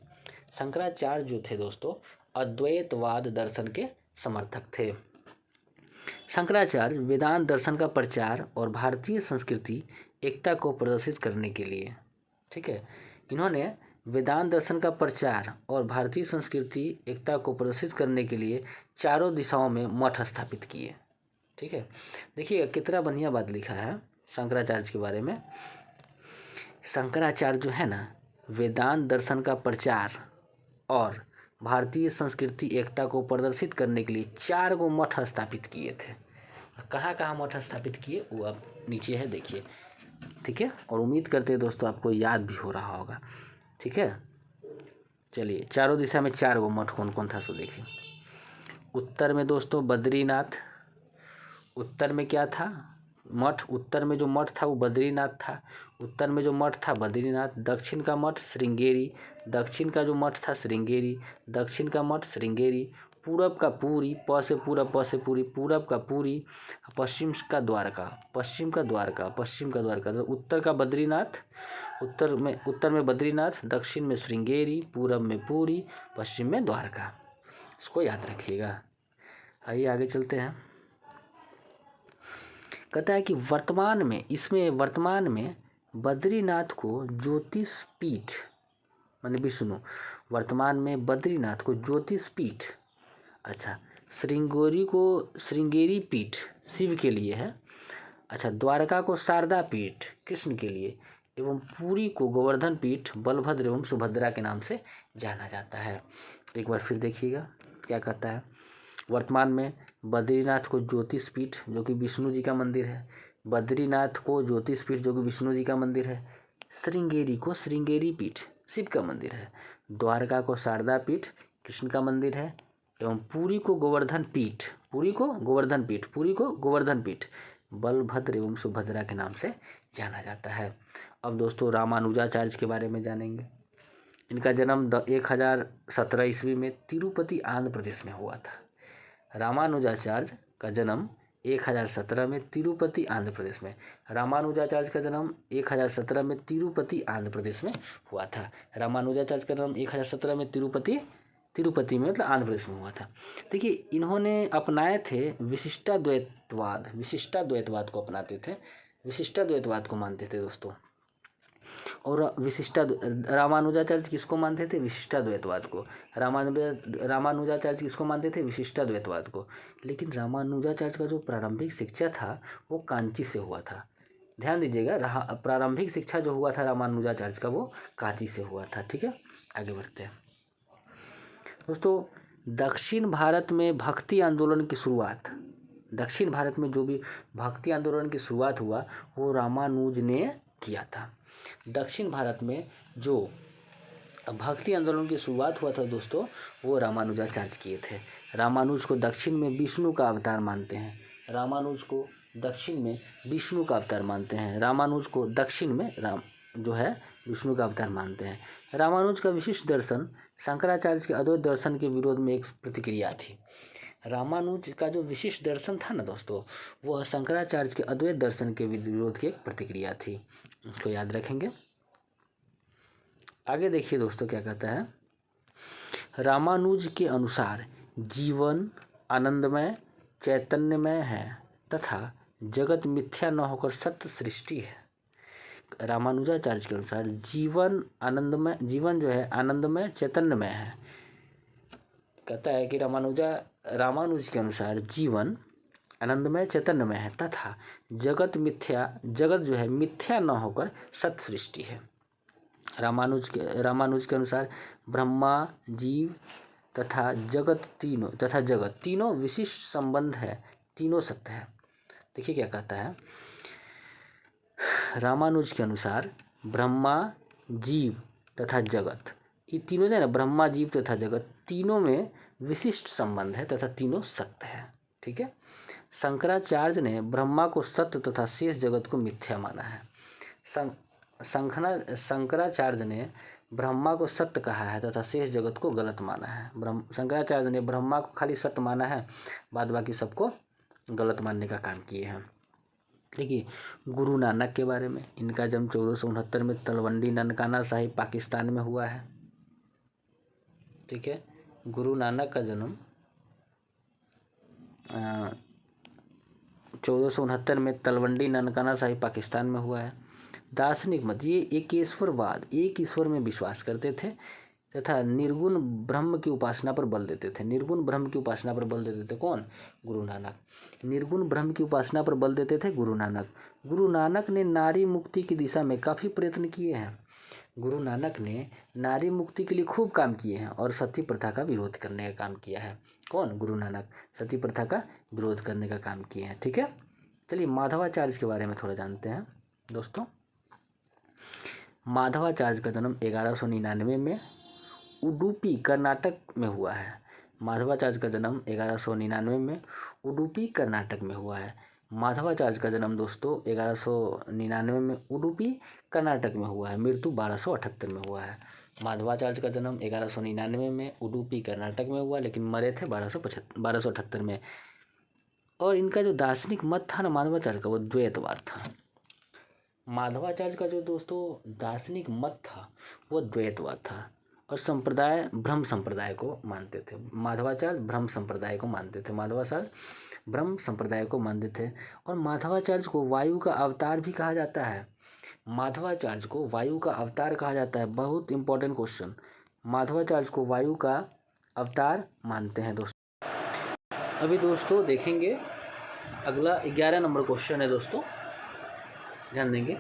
शंकराचार्य जो थे दोस्तों अद्वैतवाद दर्शन के समर्थक थे। शंकराचार्य वेदांत दर्शन का प्रचार और भारतीय संस्कृति एकता को प्रदर्शित करने के लिए, ठीक है, इन्होंने वेदांत दर्शन का प्रचार और भारतीय संस्कृति एकता को प्रदर्शित करने के लिए चारों दिशाओं में मठ स्थापित किए। ठीक है, देखिए कितना बढ़िया बात लिखा है शंकराचार्य के बारे में। शंकराचार्य जो है ना वेदांत दर्शन का प्रचार और भारतीय संस्कृति एकता को प्रदर्शित करने के लिए 4 गो मठ स्थापित किए थे। कहाँ कहाँ मठ स्थापित किए वो अब नीचे है देखिए। ठीक है, और उम्मीद करते हैं दोस्तों आपको याद भी हो रहा होगा। ठीक है, चलिए चारों दिशा में 4 गो मठ कौन कौन था सो देखिए। उत्तर में दोस्तों बद्रीनाथ, उत्तर में क्या था मठ? उत्तर में जो मठ था वो बद्रीनाथ था। उत्तर में जो मठ था बद्रीनाथ। दक्षिण का मठ श्रृंगेरी, दक्षिण का जो मठ था श्रृंगेरी, दक्षिण का मठ श्रृंगेरी। पूरब का पूरी, प से पूरब, प से पूरी, पूरब का पूरी। पश्चिम का द्वारका, पश्चिम का द्वारका, पश्चिम का द्वारका। तो उत्तर का बद्रीनाथ, उत्तर में बद्रीनाथ, दक्षिण में श्रृंगेरी, पूरब में पूरी, पश्चिम में द्वारका। इसको याद रखिएगा। आइए आगे चलते हैं। कहता है कि वर्तमान में बद्रीनाथ को ज्योतिष पीठ, मैंने भी सुनो, वर्तमान में बद्रीनाथ को ज्योतिष पीठ, अच्छा, श्रृंगेरी पीठ शिव के लिए है, अच्छा, द्वारका को शारदा पीठ कृष्ण के लिए, एवं पुरी को गोवर्धन पीठ बलभद्र एवं सुभद्रा के नाम से जाना जाता है। एक बार फिर देखिएगा क्या कहता है। वर्तमान में बद्रीनाथ को ज्योतिष पीठ जो कि विष्णु जी का मंदिर है, बद्रीनाथ को ज्योतिष पीठ जो कि विष्णु जी का मंदिर है, श्रृंगेरी को श्रृंगेरी पीठ शिव का मंदिर है, द्वारका को शारदा पीठ कृष्ण का मंदिर है, एवं पुरी को गोवर्धन पीठ, पुरी को गोवर्धन पीठ बलभद्र एवं सुभद्रा के नाम से जाना जाता है। अब दोस्तों रामानुजाचार्य के बारे में जानेंगे। इनका जन्म 1017 ईस्वी में तिरुपति आंध्र प्रदेश में हुआ था। रामानुजाचार्य का जन्म 1017 में तिरुपति आंध्र प्रदेश में, रामानुजाचार्य का जन्म 1017 में तिरुपति आंध्र प्रदेश में हुआ था। रामानुजाचार्य का जन्म 1017 में तिरुपति में मतलब आंध्र प्रदेश में हुआ था। देखिए इन्होंने अपनाए थे विशिष्टाद्वैतवाद को अपनाते थे, विशिष्टाद्वैतवाद को मानते थे दोस्तों। और रामानुजाचार्य किसको मानते थे? विशिष्टाद्वैतवाद को। रामानुजाचार्य किसको मानते थे? विशिष्टाद्वैतवाद को। लेकिन रामानुजाचार्य का जो प्रारंभिक शिक्षा था वो कांची से हुआ था। ध्यान दीजिएगा, प्रारंभिक शिक्षा जो हुआ था रामानुजाचार्य का वो कांची से हुआ था। ठीक है, आगे बढ़ते हैं दोस्तों। दक्षिण भारत में भक्ति आंदोलन की शुरुआत, दक्षिण भारत में जो भी भक्ति आंदोलन की शुरुआत हुआ वो रामानुज ने किया था। दक्षिण भारत में जो भक्ति आंदोलन की शुरुआत हुआ था दोस्तों वो रामानुजाचार्य किए थे। रामानुज को दक्षिण में विष्णु का अवतार मानते हैं। रामानुज को दक्षिण में विष्णु का अवतार मानते हैं। रामानुज को दक्षिण में जो है विष्णु का अवतार मानते हैं। रामानुज का विशिष्ट दर्शन शंकराचार्य के अद्वैत दर्शन के विरोध में एक प्रतिक्रिया थी। रामानुज का जो विशिष्ट दर्शन था ना दोस्तों, वह शंकराचार्य के अद्वैत दर्शन के विरोध की एक प्रतिक्रिया थी। इसको याद रखेंगे। आगे देखिए दोस्तों क्या कहता है। रामानुज के अनुसार जीवन आनंदमय चैतन्यमय है तथा जगत मिथ्या न होकर सत्य सृष्टि है। रामानुजाचार्य के अनुसार जीवन जो है आनंदमय चैतन्यमय है। कहता है कि रामानुज के अनुसार जीवन आनंदमय चैतन्यमय है तथा जगत जो है मिथ्या न होकर सत्य सृष्टि है। रामानुज के अनुसार ब्रह्मा जीव तथा जगत तीनों विशिष्ट संबंध है, तीनों सत्य है। देखिए क्या कहता है। रामानुज के अनुसार ब्रह्मा जीव तथा जगत, ये तीनों जो है ना, ब्रह्मा जीव तथा जगत, तीनों में विशिष्ट संबंध है तथा तीनों सत्य है। ठीक है। शंकराचार्य ने ब्रह्मा को सत्य तथा शेष जगत को मिथ्या माना है। शंकराचार्य ने ब्रह्मा को सत्य कहा है तथा शेष जगत को गलत माना है। शंकराचार्य ने ब्रह्मा को खाली सत्य माना है, बाद बाकी सबको गलत मानने का काम किए हैं। देखिए गुरु नानक के बारे में, इनका जन्म 1469 में तलवंडी ननकाना साहिब पाकिस्तान में हुआ है। ठीक है, गुरु नानक का जन्म 1469 में तलवंडी ननकाना साहिब पाकिस्तान में हुआ है। दार्शनिक मत, ये एक ईश्वर में विश्वास करते थे तथा निर्गुण ब्रह्म की उपासना पर बल देते थे। निर्गुण ब्रह्म की उपासना पर बल देते थे कौन? गुरु नानक। निर्गुण ब्रह्म की उपासना पर बल देते थे गुरु नानक। गुरु नानक ने नारी मुक्ति की दिशा में काफ़ी प्रयत्न किए हैं। गुरु नानक ने नारी मुक्ति के लिए खूब काम किए हैं और सती प्रथा का विरोध करने का काम किया है। कौन? गुरु नानक सती प्रथा का विरोध करने का काम किए हैं। ठीक है, चलिए माधवाचार्य के बारे में थोड़ा जानते हैं दोस्तों। माधवाचार्य का जन्म 1199 में उडुपी कर्नाटक में हुआ है। माधवाचार्य का जन्म 1199 में उडुपी कर्नाटक में हुआ है। माधवाचार्य का जन्म दोस्तों 1199 में उडुपी कर्नाटक में हुआ है। मृत्यु 1278 में हुआ है। माधवाचार्य का जन्म 1199 में उडुपी कर्नाटक में हुआ, लेकिन मरे थे 1278 में। और इनका जो दार्शनिक मत था ना माधवाचार्य का, वो द्वैतवाद था। माधवाचार्य का जो दोस्तों दार्शनिक मत था वो द्वैतवाद था और संप्रदाय ब्रह्म संप्रदाय को मानते थे। माधवाचार्य ब्रह्म संप्रदाय को मानते थे। माधवाचार्य ब्रह्म संप्रदाय को मानते थे। और माधवाचार्य को वायु का अवतार भी कहा जाता है। माधवाचार्य को वायु का अवतार कहा जाता है। बहुत इंपॉर्टेंट क्वेश्चन। माधवाचार्य को वायु का अवतार मानते हैं दोस्तों। अभी दोस्तों देखेंगे अगला 11 नंबर क्वेश्चन है दोस्तों, ध्यान देंगे।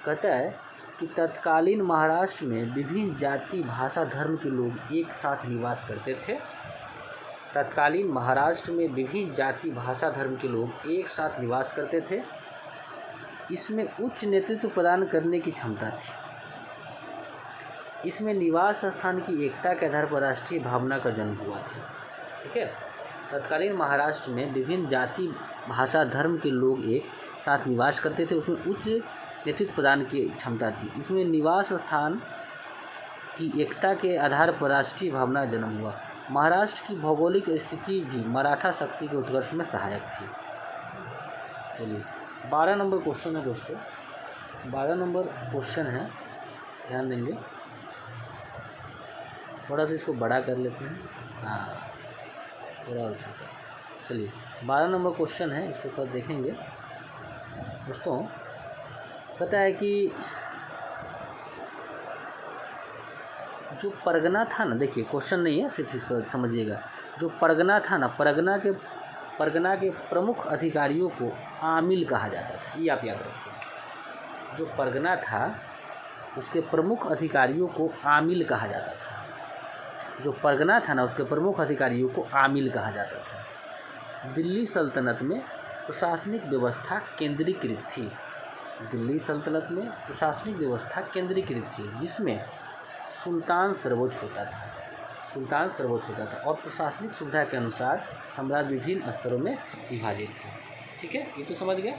कहता है कि तत्कालीन महाराष्ट्र में विभिन्न जाति भाषा धर्म के लोग एक साथ निवास करते थे। तत्कालीन महाराष्ट्र में विभिन्न जाति भाषा धर्म के लोग एक साथ निवास करते थे। इसमें उच्च नेतृत्व प्रदान करने की क्षमता थी। इसमें निवास स्थान की एकता के आधार पर राष्ट्रीय भावना का जन्म हुआ था। ठीक है, तत्कालीन महाराष्ट्र में विभिन्न जाति भाषा धर्म के लोग एक साथ निवास करते थे। उसमें उच्च नेतृत्व प्रदान की क्षमता थी। इसमें निवास स्थान की एकता के आधार पर राष्ट्रीय भावना जन्म हुआ। महाराष्ट्र की भौगोलिक स्थिति भी मराठा शक्ति के उत्कर्ष में सहायक थी। चलिए 12 नंबर क्वेश्चन है दोस्तों। 12 नंबर क्वेश्चन है, ध्यान देंगे। थोड़ा सा इसको बड़ा कर लेते हैं। हाँ, थोड़ा और छोटा। चलिए 12 नंबर क्वेश्चन है, इसको थोड़ा देखेंगे दोस्तों। कहता है कि जो परगना था ना, देखिए क्वेश्चन नहीं है, सिर्फ इसको समझिएगा। जो परगना था ना, परगना के प्रमुख अधिकारियों को आमिल कहा जाता था, ये आप याद रखिए। जो परगना था उसके प्रमुख अधिकारियों को आमिल कहा जाता था। जो परगना था ना, उसके प्रमुख अधिकारियों को आमिल कहा जाता था। दिल्ली सल्तनत में प्रशासनिक व्यवस्था केंद्रीकृत थी। दिल्ली सल्तनत में प्रशासनिक व्यवस्था केंद्रीकृत थी, जिसमें सुल्तान सर्वोच्च होता था और प्रशासनिक सुविधा के अनुसार साम्राज्य विभिन्न स्तरों में विभाजित था। ठीक है, ये तो समझ गए।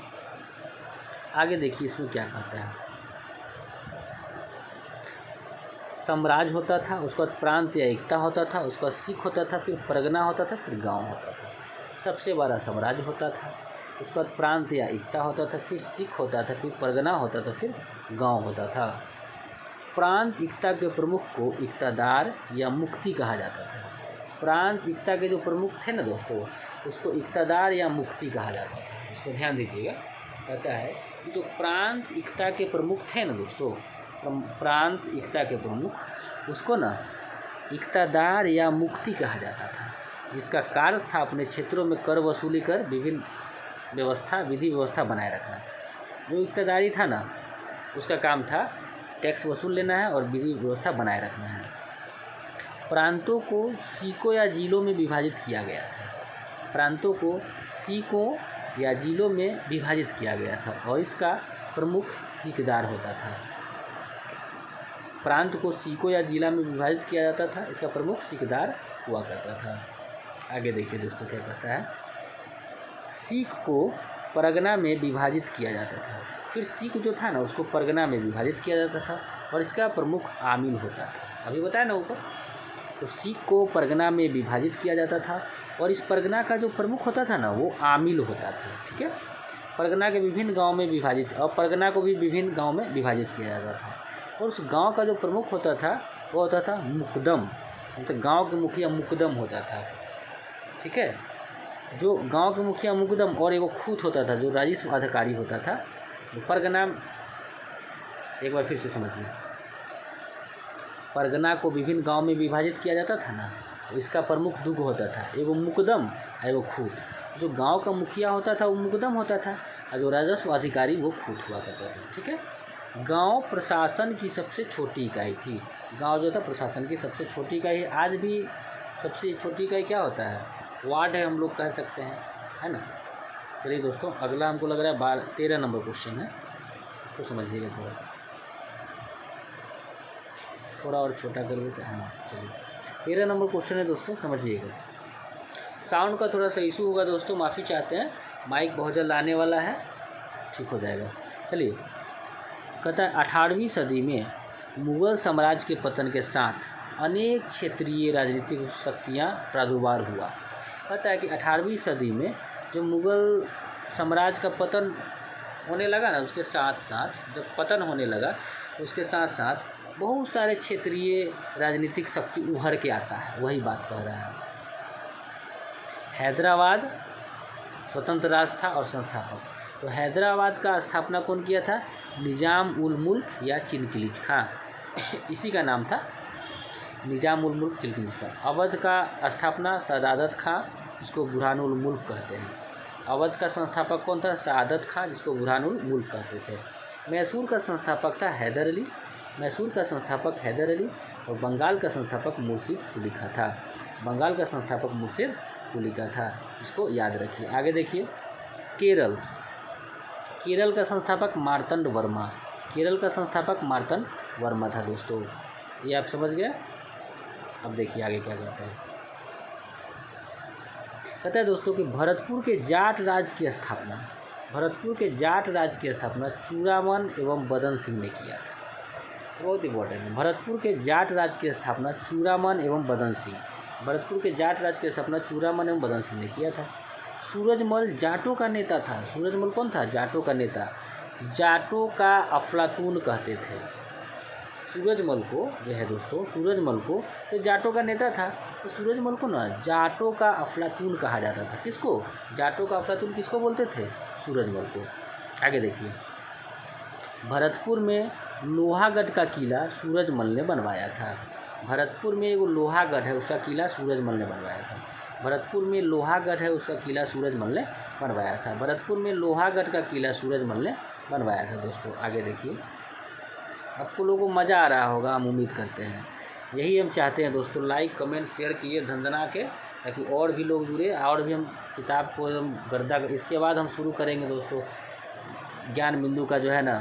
आगे देखिए इसमें क्या कहता है। साम्राज्य होता था, उसके बाद प्रांत या एकता होता था, उसका सिख होता था, फिर परगना होता था, फिर गांव होता था। सबसे बड़ा साम्राज्य होता था, उसके बाद प्रांत या एकता होता था, फिर सिख होता था, फिर परगना होता था, फिर गांव होता था। प्रांत एकता के प्रमुख को इक्तादार या मुक्ति कहा जाता था। प्रांत एकता के जो प्रमुख थे ना दोस्तों, उसको इक्तादार या मुक्ति कहा जाता था। इसको ध्यान दीजिएगा। कहता है कि जो प्रांत एकता के प्रमुख थे ना दोस्तों, प्रांत एकता के प्रमुख, उसको ना इक्तादार या मुक्ति कहा जाता था, जिसका कार्य था अपने क्षेत्रों में कर वसूली कर विभिन्न विधि व्यवस्था बनाए रखना। जो इक्तादारी था ना, उसका काम था टैक्स वसूल लेना है और विधि व्यवस्था बनाए रखना है। प्रांतों को सीकों या जिलों में विभाजित किया गया था। प्रांतों को सीकों या जिलों में विभाजित किया गया था और इसका प्रमुख सीकदार होता था। प्रांत को सीकों या जिला में विभाजित किया जाता था, इसका प्रमुख सीकदार हुआ करता था। आगे देखिए दोस्तों क्या कहता है। सीख को परगना में विभाजित किया जाता था। फिर सिख जो था ना, उसको परगना में विभाजित किया जाता था और इसका प्रमुख आमिल होता था। अभी बताया ना ऊपर, तो सिख को परगना में विभाजित किया जाता था और इस परगना का जो प्रमुख होता था ना, वो आमिल होता था। ठीक है, परगना के विभिन्न गाँव में विभाजित, और परगना को भी विभिन्न गाँव में विभाजित किया जाता था और उस गाँव का जो प्रमुख होता था वो होता था मुकदम, मतलब गाँव के मुखिया मुकदम होता था। ठीक है, जो गांव के मुखिया मुकदम और एक खूत होता था जो राजस्व अधिकारी होता था। परगना, एक बार फिर से समझिए, परगना को विभिन्न गांव में विभाजित किया जाता था ना, तो इसका प्रमुख दुग होता था, एगो मुकदम एगो खूत। जो गांव का मुखिया होता था वो मुकदम होता था और जो राजस्व अधिकारी वो खूत हुआ करता था। ठीक है, गांव प्रशासन की सबसे छोटी इकाई थी। गांव जो था प्रशासन की सबसे छोटी इकाई। आज भी सबसे छोटी इकाई क्या होता है? वार्ड है, हम लोग कह सकते हैं, है ना। चलिए दोस्तों, अगला हमको लग रहा है 13 नंबर क्वेश्चन है, इसको समझिएगा थोड़ा और छोटा कर देते हैं। हाँ चलिए, 13 नंबर क्वेश्चन है दोस्तों, समझिएगा। साउंड का थोड़ा सा इशू होगा दोस्तों, माफ़ी चाहते हैं, माइक बहुत जल्द आने वाला है, ठीक हो जाएगा। चलिए, कहता है 18वीं सदी में मुग़ल साम्राज्य के पतन के साथ अनेक क्षेत्रीय राजनीतिक शक्तियाँ प्रादुर्भाव हुआ। कहता है कि 18वीं सदी में जब मुग़ल साम्राज्य का पतन होने लगा ना, उसके साथ साथ जब पतन होने लगा उसके साथ साथ बहुत सारे क्षेत्रीय राजनीतिक शक्ति उभर के आता है। वही बात कह रहा है। हैदराबाद स्वतंत्र राज्य था और संस्थापक, तो हैदराबाद का स्थापना कौन किया था? निज़ाम उल मुल्क या चिलखिलीज खां, इसी का नाम था, निज़ाम उल मुल्क चिलखिलीज खां। अवध का स्थापना सआदत खां, जिसको बुरहानुल मुल्क कहते हैं। अवध का संस्थापक कौन था? सआदत खां, जिसको बुरहानुल मुल्क कहते थे। मैसूर का संस्थापक था हैदर अली, मैसूर का संस्थापक हैदर अली, और बंगाल का संस्थापक मुर्शिद कुली खां था। बंगाल का संस्थापक मुर्शिद कुली खां था, इसको याद रखिए। आगे देखिए, केरल, केरल का संस्थापक मार्तंड वर्मा, केरल का संस्थापक मार्तंड वर्मा था दोस्तों, ये आप समझ गए। अब देखिए आगे क्या कहता है। कहता है दोस्तों कि भरतपुर के जाट राज्य की स्थापना, भरतपुर के जाट राज्य की स्थापना चूड़ामन एवं बदन सिंह ने किया था। बहुत इंपॉर्टेंट है, भरतपुर के जाट राज्य की स्थापना चूड़ामन एवं बदन सिंह, भरतपुर के जाट राज्य की स्थापना चूड़ामन एवं बदन सिंह ने किया था। सूरजमल जाटों का नेता था। सूरजमल कौन था? जाटों का नेता, जाटों का अफलातून कहते थे। सूरजमल को जो है दोस्तों, सूरजमल को तो जाटों का नेता था, तो सूरजमल को ना जाटों का अफलातून कहा जाता था। किसको? जाटों का अफलातून किसको बोलते थे? सूरजमल को। आगे देखिए, भरतपुर में लोहागढ़ का किला सूरजमल ने बनवाया था। भरतपुर में एगो लोहागढ़ है, उसका किला सूरजमल ने बनवाया था। भरतपुर में लोहागढ़ है, उसका किला सूरजमल ने बनवाया था। भरतपुर में लोहागढ़ का किला सूरजमल ने बनवाया था। दोस्तों आगे देखिए, आपको लोगों को मज़ा आ रहा होगा, हम उम्मीद करते हैं। यही हम चाहते हैं दोस्तों, लाइक कमेंट शेयर कीजिए धंधना के, ताकि और भी लोग जुड़े और भी हम किताब को हम गर्दा। इसके बाद हम शुरू करेंगे दोस्तों ज्ञान बिंदु का जो है ना,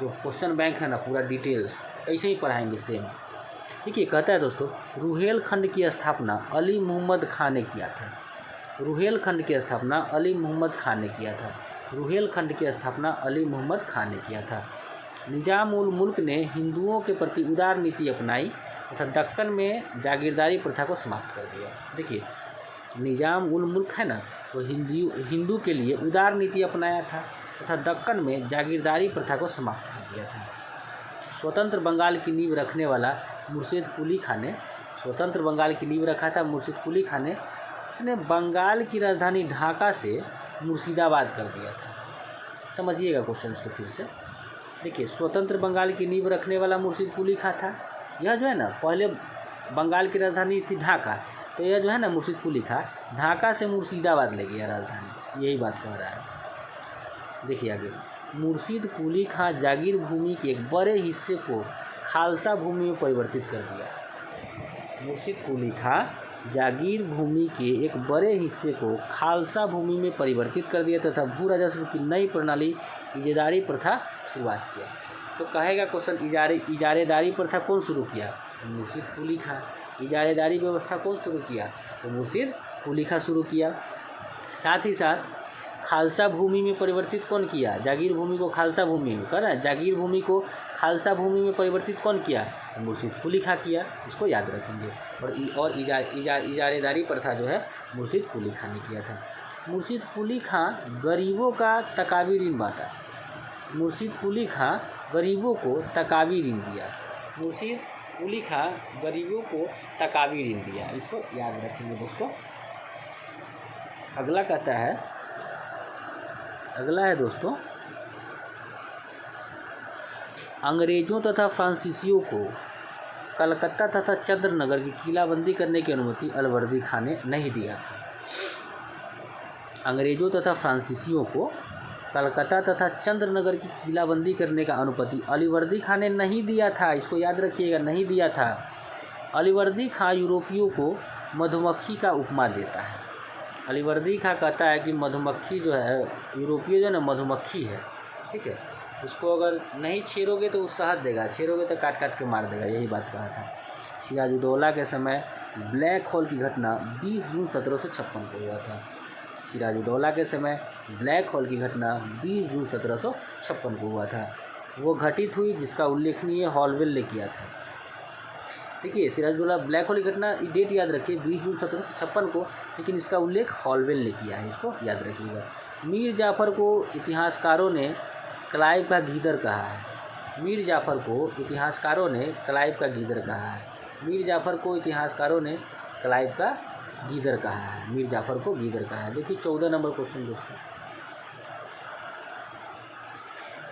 जो क्वेश्चन बैंक है ना, पूरा डिटेल्स ऐसे ही पढ़ाएंगे सेम। देखिए कहता है दोस्तों, रुहेलखंड की स्थापना अली मोहम्मद खान ने किया था। रुहेलखंड की स्थापना अली मोहम्मद खान ने किया था। रुहेलखंड की स्थापना अली मोहम्मद खान ने किया था। निजाम उल मुल्क ने हिंदुओं के प्रति उदार नीति अपनाई तथा दक्कन में जागीरदारी प्रथा को समाप्त कर दिया। देखिए निजाम उल मुल्क है ना, वो हिंदू के लिए उदार नीति अपनाया था तथा दक्कन में जागीरदारी प्रथा को समाप्त कर दिया था। स्वतंत्र बंगाल की नींव रखने वाला मुर्शिद कुली खान ने, स्वतंत्र बंगाल की नींव रखा था मुर्शिद कुली खान ने। इसने बंगाल की राजधानी ढाका से मुर्शिदाबाद कर दिया था। समझिएगा क्वेश्चन को फिर से। देखिए स्वतंत्र बंगाल की नींव रखने वाला मुर्शिद कुली खान था। यह जो है ना, पहले बंगाल की राजधानी थी ढाका, तो यह जो है ना मुर्शिद कुली खान ढाका से मुर्शिदाबाद ले गया राजधानी, यही बात कह रहा है। देखिए आगे, मुर्शिद कुली खान जागीर भूमि के एक बड़े हिस्से को खालसा भूमि में परिवर्तित कर दिया। मुर्शिद कुली खान जागीर भूमि के एक बड़े हिस्से को खालसा भूमि में परिवर्तित कर दिया तथा भू राजस्व की नई प्रणाली इजारेदारी प्रथा शुरुआत किया। तो कहेगा क्वेश्चन, इजारेदारी प्रथा कौन शुरू किया? मुर्शिद कुली खान। इजारेदारी व्यवस्था कौन शुरू किया? तो मुर्शिद कुली खान शुरू किया। साथ ही साथ खालसा भूमि में परिवर्तित कौन किया? जागीर भूमि को खालसा भूमि में, कर रहा है, जागीर भूमि को खालसा भूमि में परिवर्तित कौन किया? मुर्शिद कुली खान किया। इसको याद रखेंगे। और इजारेदारी प्रथा जो है मुर्शिद कुली खान ने किया था। मुर्शिद कुली खान गरीबों का तकावी ऋण बांटा। मुर्शिद कुली खान गरीबों को तकावी ऋण दिया। मुर्शिद कुली खान गरीबों को तकावी ऋण दिया। इसको याद रखेंगे दोस्तों। अगला है दोस्तों, अंग्रेजों तथा फ्रांसीसियों को कलकत्ता तथा चंद्रनगर की किलाबंदी करने की अनुमति अलवर्दी खान ने नहीं दिया था। अंग्रेजों तथा फ्रांसीसियों को कलकत्ता तथा चंद्रनगर की किलाबंदी करने का अनुमति अलीवर्दी खान ने नहीं दिया था। इसको याद रखिएगा, नहीं दिया था। अलीवर्दी खान यूरोपियों को मधुमक्खी का उपमा देता है। अलीवर्दी खान कहता है कि मधुमक्खी जो है, यूरोपीय जो है ना मधुमक्खी है, ठीक है, उसको अगर नहीं छेड़ोगे तो वो शहद देगा, छेड़ोगे तो काट काट के मार देगा, यही बात कहा था। सिराजुद्दौला के समय ब्लैक होल की घटना 20 जून 1756 को हुआ था। सिराजुद्दौला के समय ब्लैक होल की घटना 20 जून 1756 को हुआ था। वो घटित हुई जिसका उल्लेखनीय हॉलवेल ने किया था। देखिए सिराजुद्दौला ब्लैक होल की घटना, डेट याद रखिए 20 जून 1756 को, लेकिन इसका उल्लेख हॉलवेल ने किया है, इसको याद रखिएगा। मीर जाफ़र को इतिहासकारों ने क्लाइव का गीदड़ कहा है। मीर जाफ़र को इतिहासकारों ने क्लाइव का गीदड़ कहा है। मीर जाफ़र को इतिहासकारों ने क्लाइव का गीदड़ कहा है। मीर जाफ़र को गीदड़ कहा है। देखिए 14 नंबर क्वेश्चन दोस्तों,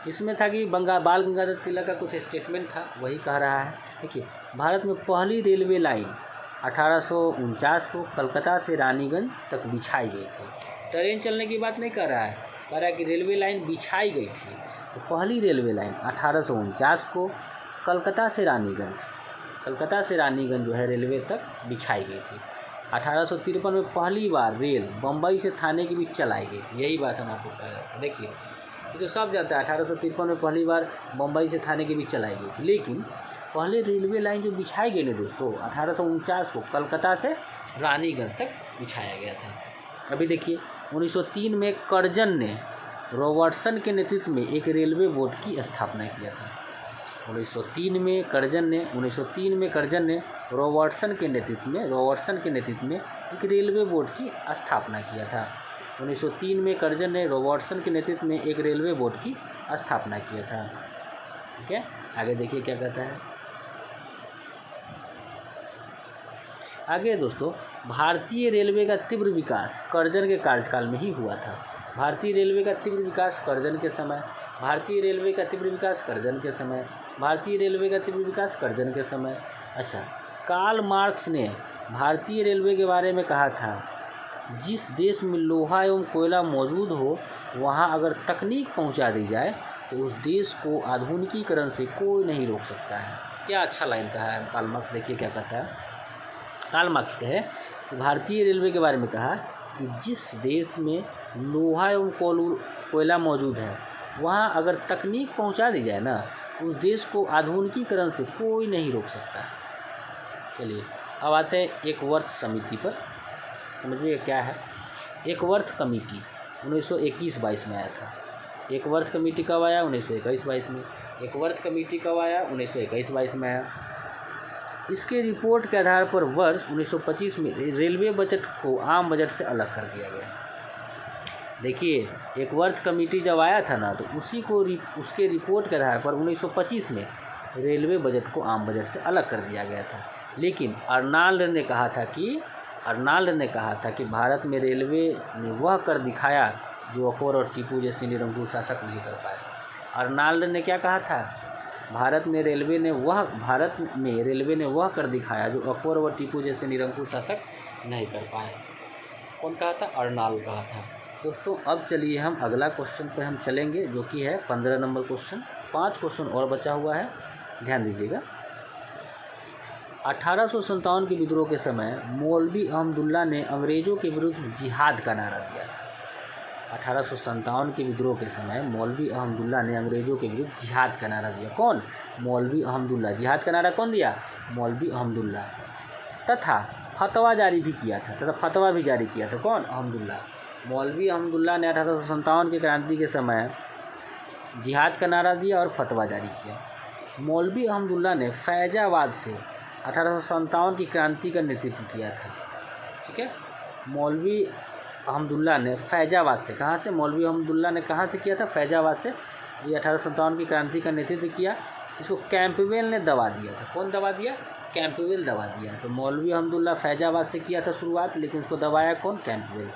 इसमें था कि बाल गंगाधर तिलक का कुछ स्टेटमेंट था, वही कह रहा है। देखिए भारत में पहली रेलवे लाइन 1849 को कलकत्ता से रानीगंज तक बिछाई गई थी। ट्रेन चलने की बात नहीं कर रहा है, कह रहा है कि रेलवे लाइन बिछाई गई थी। तो पहली रेलवे लाइन 1849 को कलकत्ता से रानीगंज जो है रेलवे तक बिछाई गई थी। 1853 में पहली बार रेल बम्बई से थाने के बीच चलाई गई थी, यही बात हम आपको कह रहे थे। देखिए ये तो सब जानता है, 1853 में पहली बार बम्बई से थाने के बीच चलाई गई थी, लेकिन पहले रेलवे लाइन जो बिछाई गई ना दोस्तों 1849 को कलकत्ता से रानीगंज तक बिछाया गया था। अभी देखिए 1903 में कर्जन ने रॉबर्टसन के नेतृत्व में एक रेलवे बोर्ड की स्थापना किया था। 1903 में कर्जन ने रॉबर्टसन के नेतृत्व में एक रेलवे बोर्ड की स्थापना किया था। 1903 में कर्जन ने रॉबर्टसन के नेतृत्व में एक रेलवे बोर्ड की स्थापना किया था। ठीक है, आगे देखिए क्या कहता है। आगे दोस्तों, भारतीय रेलवे का तीव्र विकास कर्जन के कार्यकाल में ही हुआ था। भारतीय रेलवे का तीव्र विकास कर्जन के समय, भारतीय रेलवे का तीव्र विकास कर्जन के समय, भारतीय रेलवे का तीव्र विकास कर्जन के समय। अच्छा, कार्ल मार्क्स ने भारतीय रेलवे के बारे में कहा था, जिस देश में लोहा एवं कोयला मौजूद हो वहाँ अगर तकनीक पहुँचा दी जाए तो उस देश को आधुनिकीकरण से कोई नहीं रोक सकता है। क्या अच्छा लाइन कहा है कार्ल मार्क्स। देखिए क्या कहता है कार्ल मार्क्स कहे, भारतीय रेलवे के बारे में कहा कि जिस देश में लोहा एवं कोयला मौजूद है वहाँ अगर तकनीक पहुँचा दी जाए ना उस देश को आधुनिकीकरण से कोई नहीं रोक सकता। चलिए अब आते हैं एक वर्ष समिति पर। समझिए क्या है एक वर्ष कमेटी। 1921-22 में आया था। एक वर्ष कमेटी कब आया? 1921-22 में। एक वर्ष कमेटी कब आया? 1921-22 में आया। इसके रिपोर्ट के आधार पर वर्ष 1925 में रेलवे बजट को आम बजट से अलग कर दिया गया। देखिए एक वर्ष कमेटी जब आया था ना तो उसके रिपोर्ट के आधार पर 1925 में रेलवे बजट को आम बजट से अलग कर दिया गया था। लेकिन अर्नाल्ड ने कहा था कि भारत में रेलवे ने वह कर दिखाया जो अकबर और टीपू जैसे निरंकुश शासक नहीं कर पाए। अर्नाल्ड ने क्या कहा था? भारत में रेलवे ने वह कर दिखाया जो अकबर व टीपू जैसे निरंकुश शासक नहीं कर पाए। कौन कहा था? अर्नाल्ड कहा था। दोस्तों अब चलिए हम अगला क्वेश्चन पे हम चलेंगे जो कि है 15 नंबर क्वेश्चन। 5 क्वेश्चन और बचा हुआ है, ध्यान दीजिएगा। 1857 के विद्रोह के समय मौलवी अहमदुल्ला ने अंग्रेज़ों के विरुद्ध जिहाद का नारा दिया था। 1857 के विद्रोह के समय मौलवी अहमदुल्ला ने अंग्रेज़ों के विरुद्ध जिहाद का नारा दिया। कौन? मौलवी अहमदुल्ला। जिहाद का नारा कौन दिया? मौलवी अहमदुल्ला। तथा फतवा जारी भी किया था। कौन? अहमदुल्ला। मौलवी अहमदुल्ला ने 1857 की क्रांति के समय जिहाद का नारा दिया और फतवा जारी किया। मौलवी अहमदुल्ला ने फैजाबाद से 1857 की क्रांति का नेतृत्व किया था। ठीक है, मौलवी अहमदुल्ला ने फैजाबाद से, कहाँ से? मौलवी अहमदुल्ला ने कहाँ से किया था? फैजाबाद से। ये 1857 की क्रांति का नेतृत्व किया। इसको कैंपबेल ने दबा दिया था। कौन दबा दिया? कैंपबेल दबा दिया। तो मौलवी अहमदुल्ला फैजाबाद से किया था शुरुआत, लेकिन इसको दबाया कौन? कैंपबेल।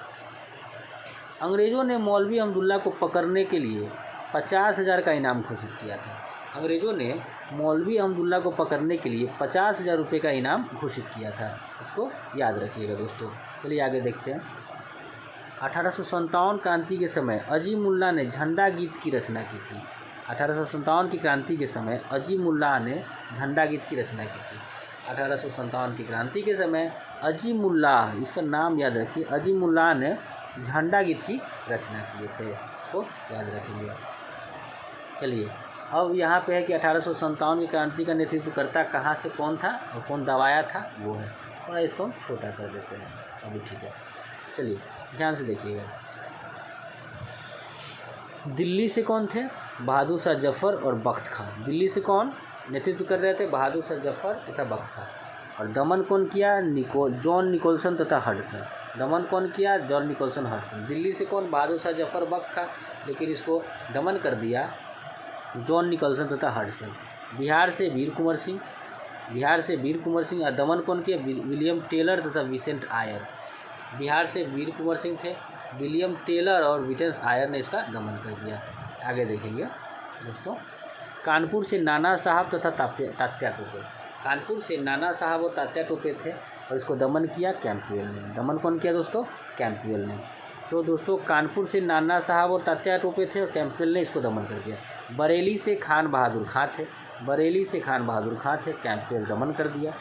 अंग्रेज़ों ने मौलवी अहमदुल्ला को पकड़ने के लिए 50,000 का इनाम घोषित किया था। अंग्रेज़ों ने मौलवी अहमदुल्ला को पकड़ने के लिए 50,000 रुपये का इनाम घोषित किया था। इसको याद रखिएगा दोस्तों। चलिए आगे देखते हैं। 1857 क्रांति के समय अजीमुल्ला ने झंडा गीत की रचना की थी। 1857 की क्रांति के समय अजीमुल्ला ने झंडा गीत की रचना की थी। 1857 की क्रांति के समय अजीमुल्ला, इसका नाम याद रखिए, अजीमुल्ला ने झंडा गीत की रचना किए थे। इसको याद रखेंगे। चलिए अब यहाँ पे है कि 1857 की क्रांति का नेतृत्व करता कहाँ से कौन था और कौन दबाया था, वो है। थोड़ा इसको हम छोटा कर देते हैं अभी, ठीक है। चलिए ध्यान से देखिएगा। दिल्ली से कौन थे? बहादुर शाह जफर और बख्त खान। दिल्ली से कौन नेतृत्व कर रहे थे? बहादुर शाह जफर तथा बख्त खान। और दमन कौन किया? जॉन निकोलसन तथा हडसन। दमन कौन किया? John Nicolson, Hudson. दिल्ली से कौन? बहादुर शाह जफर, बख्त खान, लेकिन इसको दमन कर दिया जॉन निकोलसन तथा हडसन। बिहार से वीर कुंवर सिंह। और दमन कौन किया? विलियम टेलर तथा विसेंट आयर। बिहार से वीर कुंवर सिंह थे, विलियम टेलर और विटेंस आयर ने इसका दमन कर दिया। आगे देखेंगे दोस्तों। कानपुर से नाना साहब तथा तात्या टोपे। कानपुर से नाना साहब और तात्या टोपे थे और इसको दमन किया कैंपबेल ने। दमन कौन किया दोस्तों? कैंपबेल ने। तो दोस्तों कानपुर से नाना साहब और तात्या टोपे थे और कैंपबेल ने इसको दमन कर दिया। बरेली से खान बहादुर खां थे, कैंपबेल दमन कर दिया।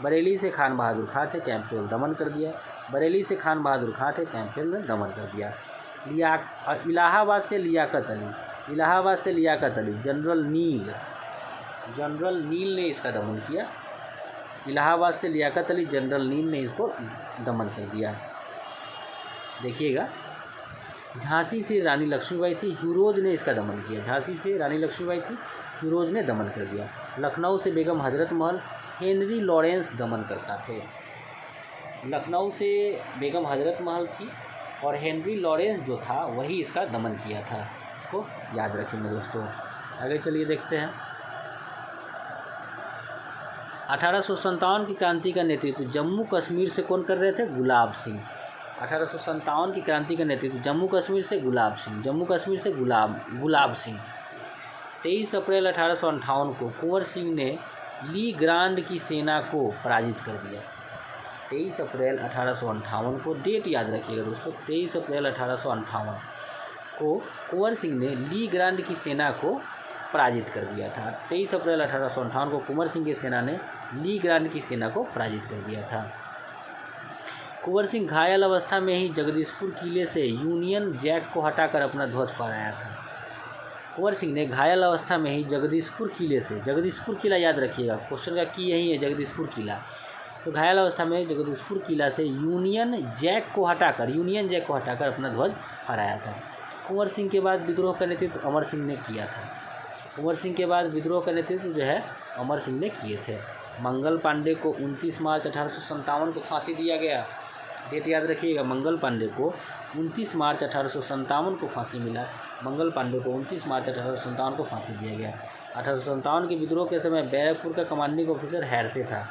बरेली से खान बहादुर खां थे, कैंपबेल दमन कर दिया। बरेली से खान बहादुर खां थे, कैंपबेल ने दमन कर दिया। इलाहाबाद से लियाकत अली, जनरल नील ने इसका दमन किया। इलाहाबाद से लियाकत अली, जनरल नील ने इसको दमन कर दिया। देखिएगा, झांसी से रानी लक्ष्मीबाई थी, ह्यूरोज ने इसका दमन किया। झांसी से रानी लक्ष्मीबाई थी, ह्यूरोज ने दमन कर दिया। लखनऊ से बेगम हजरत महल, हेनरी लॉरेंस दमन करता थे। लखनऊ से बेगम हजरत महल थी और हेनरी लॉरेंस जो था वही इसका दमन किया था। इसको याद रखेंगे दोस्तों। आगे चलिए देखते हैं। 1857 की क्रांति का नेतृत्व जम्मू कश्मीर से कौन कर रहे थे? गुलाब सिंह। 1857 की क्रांति का नेतृत्व जम्मू कश्मीर से गुलाब सिंह। 23 अप्रैल 1858 को कुंवर सिंह ने ली ग्रांड की सेना को पराजित कर दिया। 23 अप्रैल 1858 को, डेट याद रखिएगा दोस्तों, 23 अप्रैल 1858 को कुंवर सिंह ने ली ग्रांड की सेना को पराजित कर दिया था। 23 अप्रैल 1858 को कुंवर सिंह की सेना ने ली ग्रांड की सेना को पराजित कर दिया था। कुंवर सिंह घायल अवस्था में ही जगदीशपुर किले से यूनियन जैक को हटाकर अपना ध्वज फहराया था। कुंवर सिंह ने घायल अवस्था में ही जगदीशपुर किले से, जगदीशपुर किला याद रखिएगा, क्वेश्चन का की यही है जगदीशपुर किला, तो घायल अवस्था में जगदीशपुर किला से यूनियन जैक को हटाकर अपना ध्वज फहराया था। कुंवर सिंह के बाद विद्रोह का नेतृत्व अमर सिंह ने किया था। कुंवर सिंह के बाद विद्रोह का नेतृत्व जो है अमर सिंह ने किए थे। मंगल पांडे को 29 मार्च 1857 को फांसी दिया गया। डेट याद रखिएगा, मंगल पांडे को 29 मार्च 1857 को फांसी मिला। मंगल पांडे को 29 मार्च 1857 को फांसी दिया गया। 1857 के विद्रोह के समय बैरकपुर का कमांडिंग ऑफिसर हैरसे था।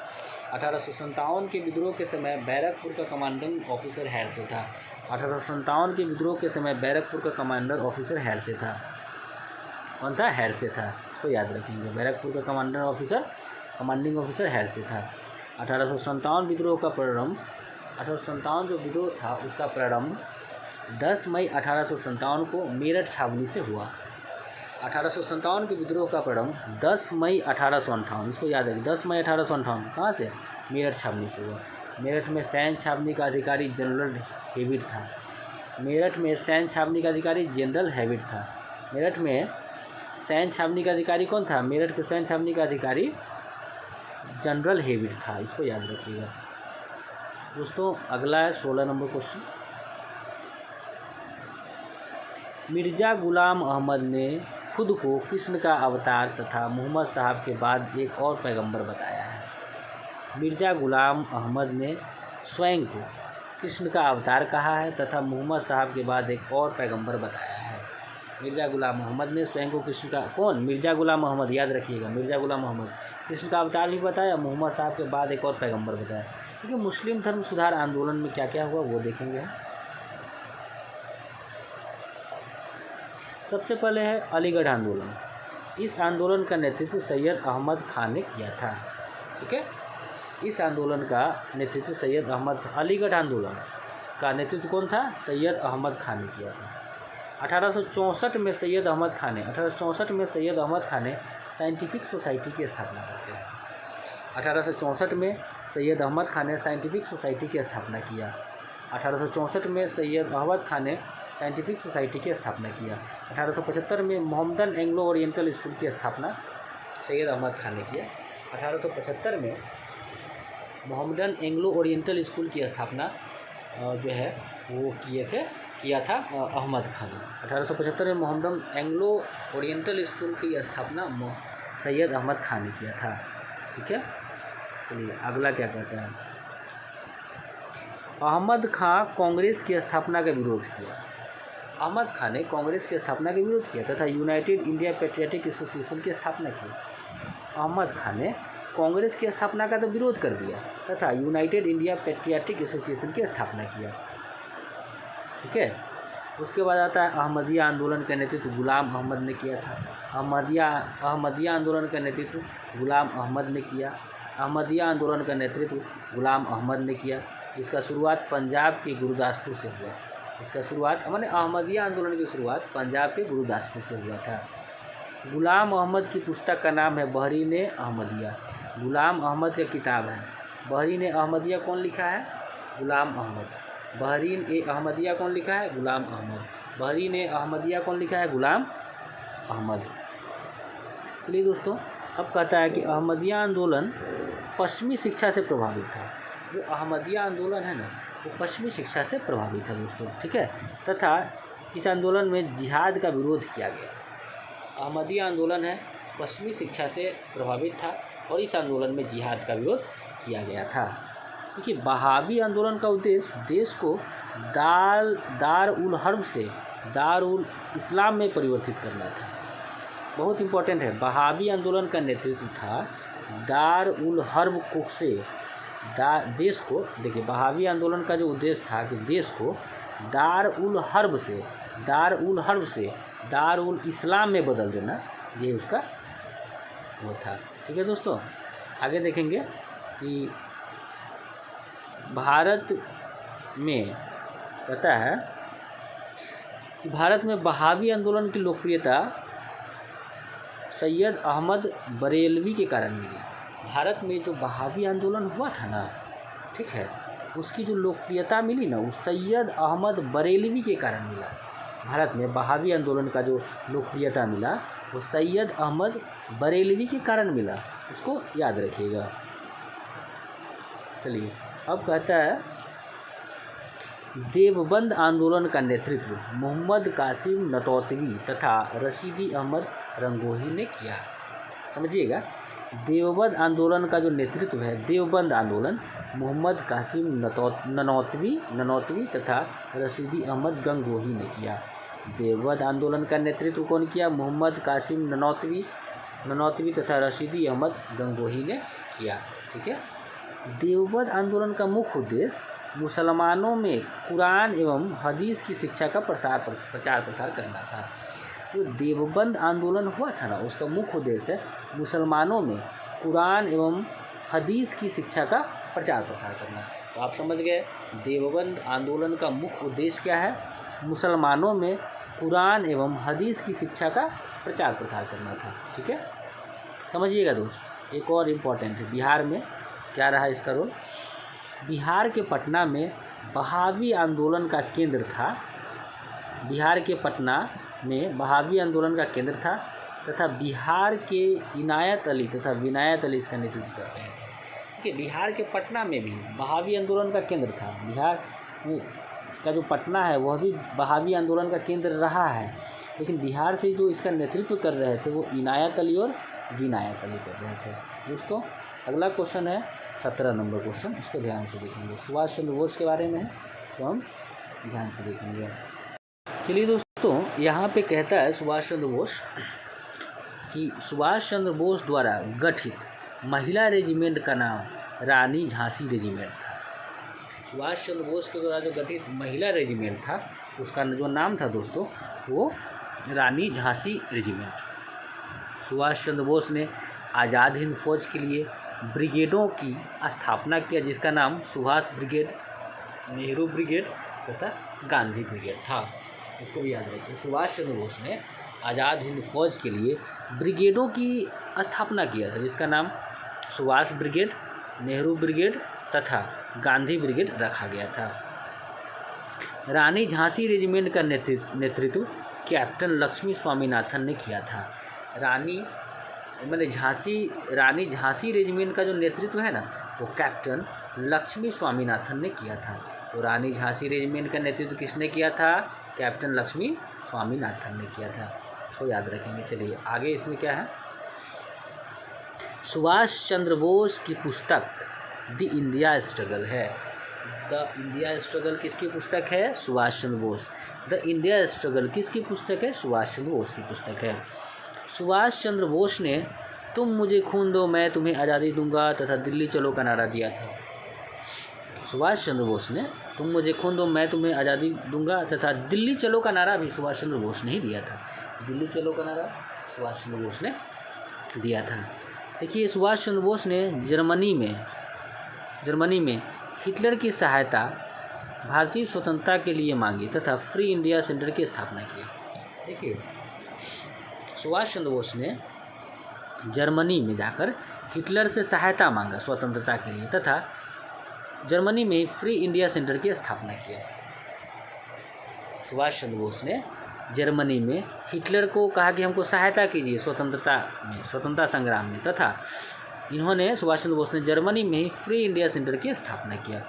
1857 के विद्रोह के समय बैरकपुर का कमांडिंग ऑफिसर हैरसे था। 1857 के विद्रोह के समय बैरकपुर का कमांडर ऑफिसर हैरसे था। कौन था? हैरसे था, इसको याद रखेंगे। बैरकपुर का कमांडिंग ऑफिसर हैरसे था। 1857 विद्रोह का प्रारंभ, 1857 जो विद्रोह था उसका प्रारंभ 10 मई 1857 को मेरठ छावनी से हुआ। 1857 के विद्रोह का प्रारंभ 10 मई 1858, इसको याद रखिए, 10 मई 1858 कहाँ से? मेरठ छावनी से हुआ। मेरठ में सैन्य छावनी का अधिकारी जनरल हेविट था। मेरठ में सैन्य छावनी का अधिकारी जनरल हेविट था। मेरठ में सैन्य छावनी का अधिकारी कौन था? मेरठ के सैन्य छावनी का अधिकारी जनरल हेविट था, इसको याद रखिएगा दोस्तों। अगला है 16 नंबर क्वेश्चन। मिर्जा गुलाम अहमद ने खुद को कृष्ण का अवतार तथा मोहम्मद साहब के बाद एक और पैगंबर बताया है। मिर्जा गुलाम अहमद ने स्वयं को कृष्ण का अवतार कहा है तथा मोहम्मद साहब के बाद एक और पैगंबर बताया है। मिर्जा गुलाम अहमद ने स्वयं को कृष्ण का, कौन? मिर्जा गुलाम अहमद, याद रखिएगा, मिर्जा गुलाम अहमद कृष्ण का अवतार भी बताया, मोहम्मद साहब के बाद एक और पैगंबर बताया। क्योंकि मुस्लिम धर्म सुधार आंदोलन में क्या क्या हुआ वो देखेंगे। सबसे पहले है अलीगढ़ आंदोलन। इस आंदोलन का नेतृत्व सैयद अहमद खान ने किया था। ठीक है, इस आंदोलन का नेतृत्व सैयद अहमद, अलीगढ़ आंदोलन का नेतृत्व कौन था? सैयद अहमद खान ने किया था। 1864 में सैयद अहमद खान ने साइंटिफिक सोसाइटी की स्थापना करते हैं। 1864 में सैयद अहमद खान ने साइंटिफिक सोसाइटी की स्थापना किया। 1864 में सैयद अहमद खान ने साइंटिफिक सोसाइटी की स्थापना किया। 1875 में मोहम्मदन एंग्लो ओरिएंटल स्कूल की स्थापना सैयद अहमद खान ने किया। 1875 में मोहम्मदन एंग्लो ओरिएंटल स्कूल की स्थापना जो है वो किया था अहमद खान। 1875 में मोहम्मदन एंग्लो ओरिएंटल स्कूल की स्थापना सैयद अहमद खान ने किया था। ठीक है, चलिए अगला क्या कहता है। अहमद खां कांग्रेस की स्थापना का विरोध किया। अहमद खान ने कांग्रेस की स्थापना का विरोध किया तथा यूनाइटेड इंडिया पैट्रियाटिक एसोसिएशन की स्थापना की। अहमद खान ने कांग्रेस की स्थापना का तो विरोध कर दिया तथा यूनाइटेड इंडिया पैट्रियाटिक एसोसिएशन की स्थापना किया। ठीक है, उसके बाद आता है अहमदिया आंदोलन का नेतृत्व गुलाम अहमद ने किया था। अहमदिया आंदोलन का नेतृत्व गुलाम अहमद ने किया। अहमदिया आंदोलन का नेतृत्व गुलाम अहमद ने किया। इसका शुरुआत पंजाब के गुरुदासपुर से हुआ। इसका शुरुआत माने अहमदिया आंदोलन की शुरुआत पंजाब के गुरुदासपुर से हुआ था। गुलाम अहमद की पुस्तक का नाम है बहरीन अहमदिया। गुलाम अहमद का किताब है बहरीन अहमदिया। कौन लिखा है? गुलाम अहमद। बहरीन अहमदिया कौन लिखा है? गुलाम अहमद। बहरीन अहमदिया कौन लिखा है? गुलाम अहमद। चलिए दोस्तों, अब कहता है कि अहमदिया आंदोलन पश्चिमी शिक्षा से प्रभावित था। जो अहमदिया आंदोलन है ना वो पश्चिमी शिक्षा से प्रभावित है दोस्तों। ठीक है, तथा इस आंदोलन में जिहाद का विरोध किया गया। अहमदिया आंदोलन है पश्चिमी शिक्षा से प्रभावित था और इस आंदोलन में जिहाद का विरोध किया गया था। क्योंकि बहावी आंदोलन का उद्देश्य देश को दार उल हर्ब से दार उल इस्लाम में परिवर्तित करना था। बहुत इंपॉर्टेंट है, बहावी आंदोलन का नेतृत्व था दार उल हर्ब से देश को, देखिए बहावी आंदोलन का जो उद्देश्य था कि देश को दार उल हर्ब से दार उल इस्लाम में बदल देना, ये उसका वो था। ठीक है दोस्तों, आगे देखेंगे कि भारत में कहता है कि भारत में बहावी आंदोलन की लोकप्रियता सैयद अहमद बरेलवी के कारण मिली। भारत में जो बहावी आंदोलन हुआ था ना, ठीक है, उसकी जो लोकप्रियता मिली ना, उस सैयद अहमद बरेलवी के कारण मिला। भारत में बहावी आंदोलन का जो लोकप्रियता मिला वो सैयद अहमद बरेलवी के कारण मिला। इसको याद रखिएगा। चलिए अब कहता है देवबंद आंदोलन का नेतृत्व मोहम्मद कासिम नतौतवी तथा रशीदी अहमद रंगोही ने किया। समझिएगा, देवबंद आंदोलन का जो नेतृत्व है, देवबंद आंदोलन, मोहम्मद कासिम ननौतवी तथा रशीदी अहमद गंगोही ने किया। देवबंद आंदोलन का नेतृत्व कौन किया? मोहम्मद कासिम ननौतवी तथा रशीदी अहमद गंगोही ने किया। ठीक है। देवबंद आंदोलन का मुख्य उद्देश्य मुसलमानों में कुरान एवं हदीस की शिक्षा का प्रचार प्रसार करना था। जो देवबंद आंदोलन हुआ था ना, उसका मुख्य उद्देश्य है मुसलमानों में कुरान एवं हदीस की शिक्षा का प्रचार प्रसार करना। तो आप समझ गए, देवबंद आंदोलन का मुख्य उद्देश्य क्या है? मुसलमानों में कुरान एवं हदीस की शिक्षा का प्रचार प्रसार करना था। ठीक है, समझिएगा दोस्त। एक और इम्पॉर्टेंट है, बिहार में क्या रहा इसका रोल? बिहार के पटना में बहावी आंदोलन का केंद्र था। बिहार के पटना में बहावी आंदोलन का केंद्र था तथा बिहार के इनायत अली तथा विनायत अली इसका नेतृत्व करते हैं। ठीक है, बिहार के पटना में भी बहावी आंदोलन का केंद्र था। बिहार का जो पटना है वह भी बहावी आंदोलन का केंद्र रहा है, लेकिन बिहार से जो इसका नेतृत्व कर रहे थे वो इनायत अली और विनायत अली कर रहे थे। दोस्तों अगला क्वेश्चन है 17 नंबर क्वेश्चन, इसको ध्यान से देखेंगे। सुभाष चंद्र बोस के बारे में है, तो हम ध्यान से देखेंगे। चलिए दोस्तों, यहाँ पे कहता है सुभाष चंद्र बोस कि सुभाष चंद्र बोस द्वारा गठित महिला रेजिमेंट का नाम रानी झांसी रेजिमेंट था। सुभाष चंद्र बोस के द्वारा जो गठित महिला रेजिमेंट था उसका जो नाम था दोस्तों वो रानी झांसी रेजिमेंट। सुभाष चंद्र बोस ने आज़ाद हिंद फौज के लिए ब्रिगेडों की स्थापना किया, जिसका नाम सुभाष ब्रिगेड, नेहरू ब्रिगेड तथा गांधी ब्रिगेड था। इसको भी याद रखिए। सुभाष चंद्र बोस ने आज़ाद हिंद फौज के लिए ब्रिगेडों की स्थापना किया था, जिसका नाम सुभाष ब्रिगेड, नेहरू ब्रिगेड तथा गांधी ब्रिगेड रखा गया था। रानी झांसी रेजिमेंट का नेतृत्व कैप्टन लक्ष्मी स्वामीनाथन ने किया था। रानी झांसी रेजिमेंट का जो नेतृत्व है ना वो कैप्टन लक्ष्मी स्वामीनाथन ने किया था। तो रानी झांसी रेजिमेंट का नेतृत्व किसने किया था? कैप्टन लक्ष्मी स्वामीनाथन ने किया था। इसको याद रखेंगे। चलिए आगे इसमें क्या है? सुभाष चंद्र बोस की पुस्तक द इंडिया स्ट्रगल है। द इंडिया स्ट्रगल किसकी पुस्तक है? Subhash Chandra Bose. The India struggle किसकी पुस्तक है? सुभाष चंद्र बोस की पुस्तक है। सुभाष चंद्र बोस ने तुम मुझे खून दो मैं तुम्हें आज़ादी दूंगा तथा दिल्ली चलो का नारा दिया था। सुभाष चंद्र बोस ने तुम मुझे खून दो मैं तुम्हें आज़ादी दूंगा तथा दिल्ली चलो का नारा भी सुभाष चंद्र बोस ने ही दिया था। दिल्ली चलो का नारा सुभाष चंद्र बोस ने दिया था। देखिए, सुभाष चंद्र बोस ने जर्मनी में हिटलर की सहायता भारतीय स्वतंत्रता के लिए मांगी तथा फ्री इंडिया सेंटर की स्थापना की। देखिए, सुभाष चंद्र बोस ने जर्मनी में जाकर हिटलर से सहायता मांगा स्वतंत्रता के लिए तथा जर्मनी में फ्री इंडिया सेंटर की स्थापना किया। सुभाष चंद्र बोस ने जर्मनी में हिटलर को कहा कि हमको सहायता कीजिए स्वतंत्रता संग्राम में, तथा इन्होंने सुभाष चंद्र बोस ने जर्मनी में ही फ्री इंडिया सेंटर की स्थापना किया।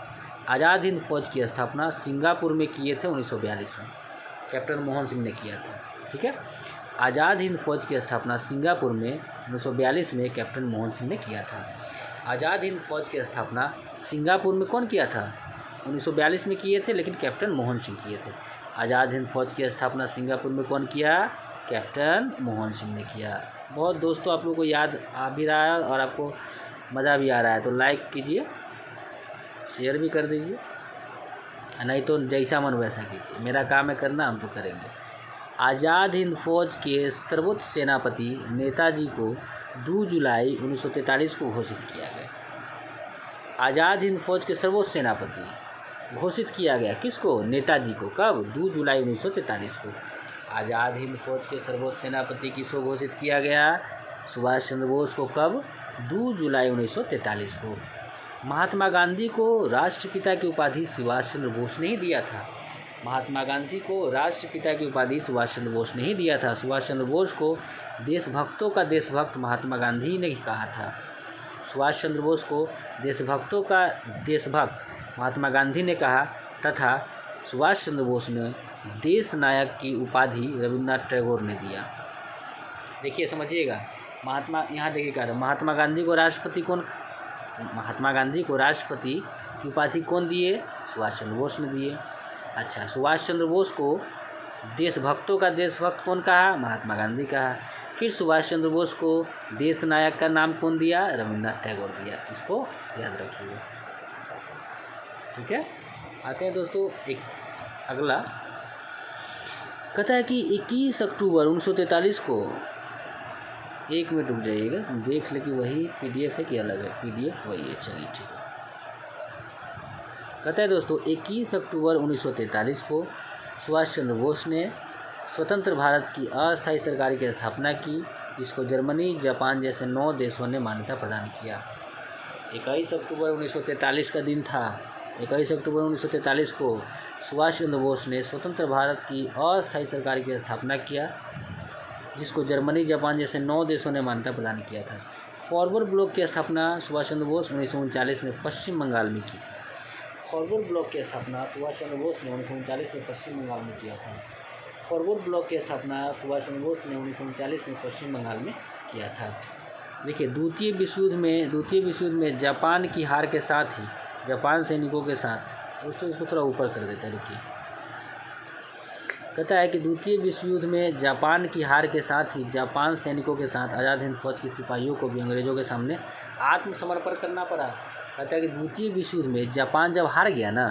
आज़ाद हिंद फौज की स्थापना सिंगापुर में किए थे 1942 में, कैप्टन मोहन सिंह ने किया था। ठीक है, आज़ाद हिंद फौज की स्थापना सिंगापुर में 1942 में कैप्टन मोहन सिंह ने किया था। आज़ाद हिंद फौज की स्थापना सिंगापुर में कौन किया था? 1942 में किए थे, लेकिन कैप्टन मोहन सिंह किए थे। आज़ाद हिंद फौज की स्थापना सिंगापुर में कौन किया? कैप्टन मोहन सिंह ने किया। बहुत दोस्तों आप लोगों को याद आ भी रहा है और आपको मज़ा भी आ रहा है, तो लाइक कीजिए, शेयर भी कर दीजिए, नहीं तो जैसा मन वैसा कीजिए। मेरा काम है करना, हम तो करेंगे। आज़ाद हिंद फौज के सर्वोच्च सेनापति नेताजी को 2 जुलाई 1943 को घोषित किया गया। आज़ाद हिंद फौज के सर्वोच्च सेनापति घोषित किया गया किसको? नेताजी को। कब? 2 जुलाई 1943 को। आज़ाद हिंद फौज के सर्वोच्च सेनापति किसको घोषित किया गया? सुभाष चंद्र बोस को। कब? 2 जुलाई 1943 को। महात्मा गांधी को राष्ट्रपिता की उपाधि सुभाष चंद्र बोस ने ही दिया था। महात्मा गांधी को राष्ट्रपिता की उपाधि सुभाष चंद्र बोस ने ही दिया था। सुभाष चंद्र बोस को देशभक्तों का देशभक्त महात्मा गांधी ने ही कहा था। सुभाष चंद्र बोस को देशभक्तों का देशभक्त महात्मा गांधी ने कहा तथा सुभाष चंद्र बोस ने देश नायक की उपाधि रविन्द्रनाथ टैगोर ने दिया। देखिए समझिएगा, यहाँ देखिए क्या, महात्मा गांधी को राष्ट्रपति की उपाधि कौन दिए? सुभाष चंद्र बोस ने दिए। अच्छा, सुभाष चंद्र बोस को देशभक्तों का देशभक्त कौन कहा? महात्मा गांधी कहा। फिर सुभाष चंद्र बोस को देश नायक का नाम कौन दिया? रविन्द्रनाथ टैगोर दिया। इसको याद रखिए, ठीक है। आते हैं दोस्तों एक अगला, कहता है कि 21 अक्टूबर 1943 को, 1 मिनट रुक जाइएगा, देख ले कि वही PDF है कि अलग है। PDF वही है, चलिए ठीक है। कहता है दोस्तों 21 अक्टूबर 1943 को सुभाष चंद्र बोस ने स्वतंत्र भारत की अस्थायी सरकार की स्थापना की। इसको जर्मनी, जापान जैसे 9 देशों ने मान्यता प्रदान किया। 21 अक्टूबर 1943 का दिन था। 21 अक्टूबर 1943 को सुभाष चंद्र बोस ने स्वतंत्र भारत की अस्थायी सरकार की स्थापना किया, जिसको जर्मनी, जापान जैसे 9 देशों ने मान्यता प्रदान किया था। फॉरवर्ड ब्लॉक की स्थापना सुभाष चंद्र बोस 1939 में पश्चिम बंगाल में की थी। फॉरवर्ड ब्लॉक की स्थापना सुभाष चंद्र बोस ने 1939 में पश्चिम बंगाल में किया था। फॉरवर्ड ब्लॉक की स्थापना सुभाष चंद्र बोस ने 1939 में पश्चिम बंगाल में किया था। देखिए, द्वितीय विश्व युद्ध में जापान की हार के साथ ही, जापान सैनिकों के साथ, इसको थोड़ा ऊपर कर देता है। देखिए, कहता है कि द्वितीय विश्व युद्ध में जापान की हार के साथ ही जापान सैनिकों के साथ आज़ाद हिंद फौज के सिपाहियों को भी अंग्रेज़ों के सामने आत्मसमर्पण करना पड़ा। कहता है कि द्वितीय विश्व युद्ध में जापान जब हार गया ना,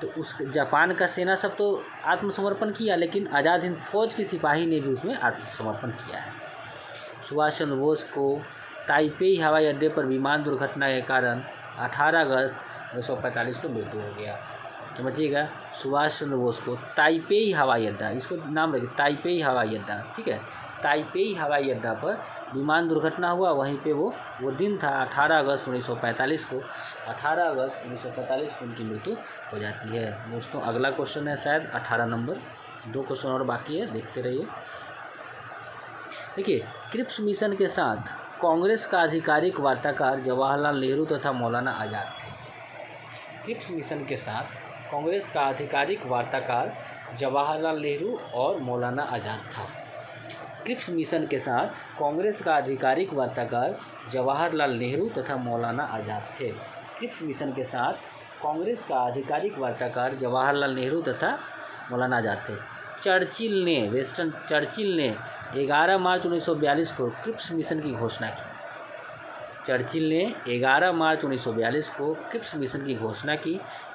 तो उस जापान का सेना सब तो आत्मसमर्पण किया, लेकिन आज़ाद हिंद फौज के सिपाही ने भी उसमें आत्मसमर्पण किया है। सुभाष चंद्र बोस को ताइपेई हवाई अड्डे पर विमान दुर्घटना के कारण 18 अगस्त 1945 को मृत्यु हो गया। समझिएगा, सुभाष चंद्र बोस को ताइपेई हवाई अड्डा, इसको नाम रखिए, ताइपेई हवाई अड्डा, ठीक है। ताइपेई हवाई अड्डा पर विमान दुर्घटना हुआ, वहीं पे वो दिन था 18 अगस्त 1945 को। 18 अगस्त 1945 को उनकी मृत्यु हो जाती है। दोस्तों अगला क्वेश्चन है शायद 18 नंबर, 2 क्वेश्चन और बाकी है, देखते रहिए। देखिए, क्रिप्स मिशन के साथ कांग्रेस का आधिकारिक वार्ताकार जवाहरलाल नेहरू तथा मौलाना आज़ाद थे। क्रिप्स मिशन के साथ कांग्रेस का आधिकारिक वार्ताकार जवाहरलाल नेहरू और मौलाना आज़ाद था। क्रिप्स मिशन के साथ कांग्रेस का आधिकारिक वार्ताकार जवाहरलाल नेहरू तथा मौलाना आज़ाद थे। क्रिप्स मिशन के साथ कांग्रेस का आधिकारिक वार्ताकार जवाहरलाल नेहरू तथा मौलाना आज़ाद थे। चर्चिल ने 11 मार्च 1942 को क्रिप्स मिशन की घोषणा की। चर्चिल ने 11 मार्च 1942 को क्रिप्स मिशन की घोषणा की,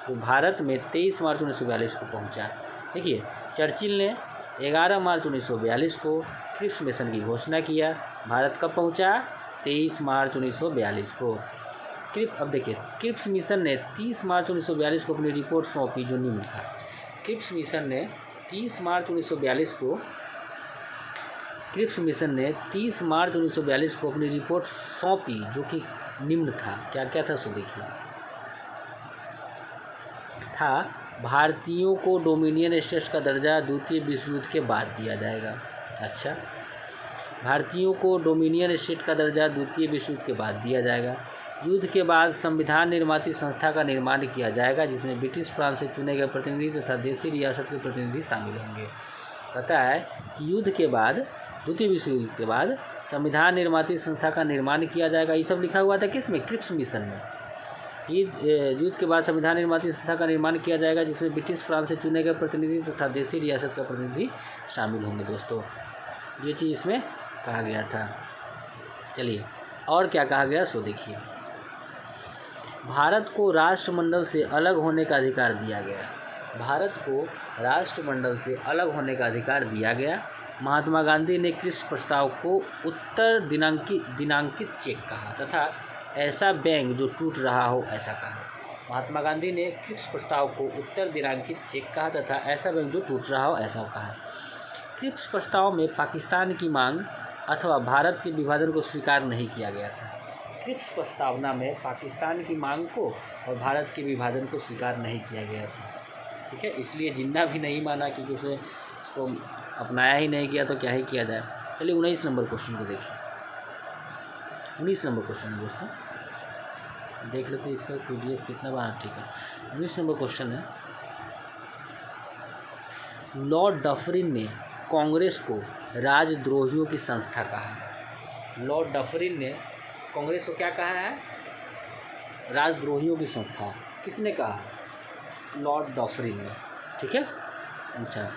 जो भारत में 23 मार्च 1942 को पहुंचा। देखिए, चर्चिल ने 11 मार्च 1942 को क्रिप्स मिशन की घोषणा किया, भारत कब पहुंचा? 23 मार्च 1942 को। अब देखिए, क्रिप्स मिशन ने 30 मार्च 1942 को अपनी रिपोर्ट सौंपी, जो निम्न था। क्रिप्स मिशन ने 30 मार्च 1942 को अपनी रिपोर्ट सौंपी, जो कि निम्न था। क्या क्या था सो देखिए। था, भारतीयों को डोमिनियन स्टेट्स का दर्जा द्वितीय विश्व युद्ध के बाद दिया जाएगा। अच्छा, भारतीयों को डोमिनियन स्टेट का दर्जा द्वितीय विश्व युद्ध के बाद दिया जाएगा। युद्ध के बाद संविधान निर्माती संस्था का निर्माण किया जाएगा, जिसमें ब्रिटिश फ्रांस से चुने गए प्रतिनिधि तथा देशी रियासत के प्रतिनिधि शामिल होंगे। कहता है कि युद्ध के बाद, द्वितीय विश्व युद्ध के बाद संविधान निर्माती संस्था का निर्माण किया जाएगा। ये सब लिखा हुआ था किसमें? क्रिप्स मिशन में। युद्ध के बाद संविधान निर्माती संस्था का निर्माण किया जाएगा, जिसमें ब्रिटिश फ्रांस से चुने गए प्रतिनिधि तथा देशी रियासत का प्रतिनिधि शामिल होंगे। दोस्तों, ये चीज़ इसमें कहा गया था। चलिए, और क्या कहा गया सो देखिए। भारत को राष्ट्रमंडल से अलग होने का अधिकार दिया गया। भारत को राष्ट्रमंडल से अलग होने का अधिकार दिया गया। महात्मा गांधी ने किस प्रस्ताव को उत्तर दिनांकित चेक कहा तथा ऐसा बैंक जो टूट रहा हो ऐसा कहा? महात्मा गांधी ने किस प्रस्ताव को उत्तर दिनांकित चेक कहा तथा ऐसा बैंक जो टूट रहा हो ऐसा कहा? क्रिप्स प्रस्ताव में पाकिस्तान की मांग अथवा भारत के विभाजन को स्वीकार नहीं किया गया था। क्रिप्स प्रस्तावना में पाकिस्तान की मांग को और भारत के विभाजन को स्वीकार नहीं किया गया था। ठीक है, इसलिए जिन्ना भी नहीं माना क्योंकि उसने उसको अपनाया ही नहीं किया तो क्या ही किया जाए। चलिए 19 नंबर क्वेश्चन को देखिए। 19 नंबर क्वेश्चन है दोस्तों, देख लेते हैं इसका PDF कितना बार। ठीक है, 19 नंबर क्वेश्चन है, लॉर्ड डफरिन ने कांग्रेस को राजद्रोहियों की संस्था कहा। लॉर्ड डफरिन ने कांग्रेस को क्या कहा है? राजद्रोहियों की संस्था। किसने कहा? लॉर्ड डफरिन ने। ठीक है, अच्छा।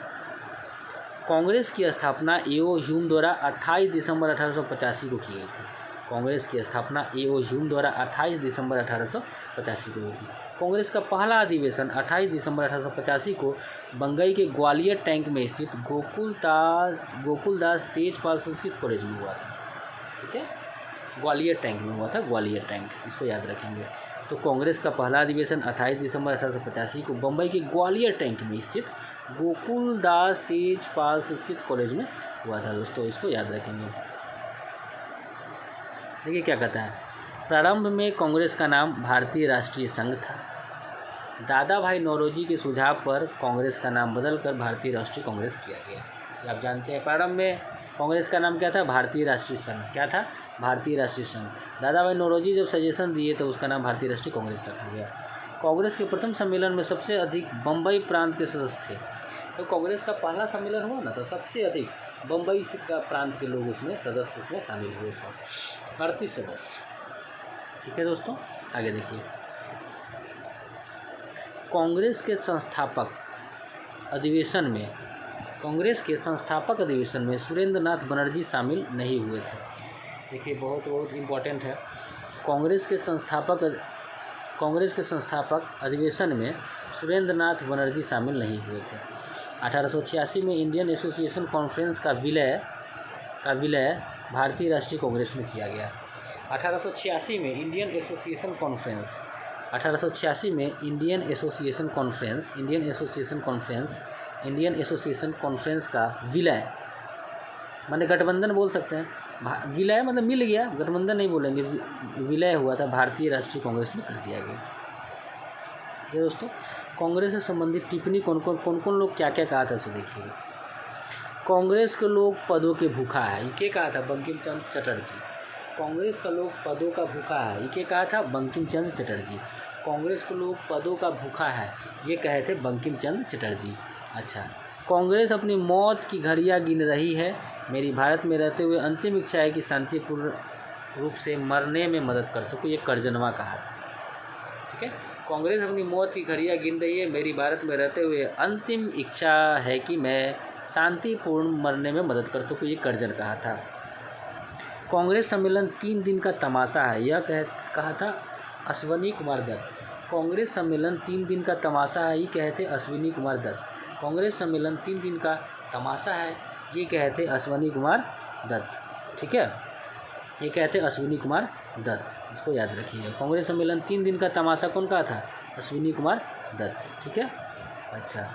कांग्रेस की स्थापना ए.ओ. ह्यूम द्वारा 28 दिसंबर 1885 को की गई थी। कांग्रेस की स्थापना ए.ओ. ह्यूम द्वारा 28 दिसंबर 1885 को हुई थी। कांग्रेस का पहला अधिवेशन 28 दिसंबर 1885 को बंबई के ग्वालियर टैंक में स्थित गोकुलदास तेजपाल संस्कृत कॉलेज में हुआ था। ठीक है, ग्वालियर टैंक में हुआ था, ग्वालियर टैंक, इसको याद रखेंगे। तो कांग्रेस का पहला अधिवेशन 28 दिसंबर 1885 को बंबई के ग्वालियर टैंक में स्थित गोकुलदास तेजपाल संस्कृत कॉलेज में हुआ था दोस्तों, इसको याद रखेंगे। देखिए क्या कहता है, प्रारंभ में कांग्रेस का नाम भारतीय राष्ट्रीय संघ था। दादा भाई नौरोजी के सुझाव पर कांग्रेस का नाम बदलकर भारतीय राष्ट्रीय कांग्रेस किया गया। आप जानते हैं प्रारंभ में कांग्रेस का नाम क्या था? भारतीय राष्ट्रीय संघ। क्या था? भारतीय राष्ट्रीय संघ। दादा भाई नौरोजी जब सजेशन दिए तो उसका नाम भारतीय राष्ट्रीय कांग्रेस रखा गया। कांग्रेस के प्रथम सम्मेलन में सबसे अधिक बम्बई प्रांत के सदस्य थे। तो कांग्रेस का पहला सम्मेलन हुआ ना, तो सबसे अधिक बम्बई का प्रांत के लोग उसमें सदस्य उसमें शामिल हुए थे, 38 सदस्य। ठीक है दोस्तों, आगे देखिए। कांग्रेस के संस्थापक अधिवेशन में सुरेंद्र नाथ बनर्जी शामिल नहीं हुए थे। देखिए बहुत इम्पोर्टेंट है। कांग्रेस के संस्थापक अधिवेशन में सुरेंद्र नाथ बनर्जी शामिल नहीं हुए थे। 1886 में इंडियन एसोसिएशन कॉन्फ्रेंस का विलय भारतीय राष्ट्रीय कांग्रेस में किया गया। 1886 में इंडियन एसोसिएशन कॉन्फ्रेंस का विलय माने गठबंधन बोल सकते हैं। विलय मतलब मिल गया, गठबंधन नहीं बोलेंगे, विलय हुआ था, भारतीय राष्ट्रीय कांग्रेस में कर दिया गया। ये दोस्तों, कांग्रेस से संबंधित टिप्पणी कौन कौन लोग क्या क्या कहा था सो देखिए। कांग्रेस के लोग पदों के भूखा है, ये कहा था बंकिम चंद्र चटर्जी। कांग्रेस का लोग पदों का भूखा है, ये कहा था बंकिम चंद्र चटर्जी। कांग्रेस के लोग पदों का भूखा है, ये कहे थे बंकिम चंद्र चटर्जी। अच्छा, कांग्रेस अपनी मौत की घड़ियां गिन रही है, मेरी भारत में रहते हुए अंतिम इच्छा है कि शांतिपूर्ण रूप से मरने में मदद कर सकूं, ये करजनवा कहा था। ठीक है, कांग्रेस अपनी मौत की घड़ियां गिन रही है, मेरी भारत में रहते हुए अंतिम इच्छा है कि मैं शांतिपूर्ण मरने में मदद कर सकूं, ये करजन कहा था। कांग्रेस सम्मेलन 3 दिन का तमाशा है, यह कहा था अश्विनी कुमार दत्त। कांग्रेस सम्मेलन 3 दिन का तमाशा है, ये कहते अश्विनी कुमार दत्त। कांग्रेस सम्मेलन 3 दिन का तमाशा है, ये कहते अश्विनी कुमार दत्त। ठीक है, ये कहते अश्विनी कुमार दत्त, इसको याद रखिए। कांग्रेस सम्मेलन 3 दिन का तमाशा कौन कहा था? अश्विनी कुमार दत्त। ठीक है, अच्छा।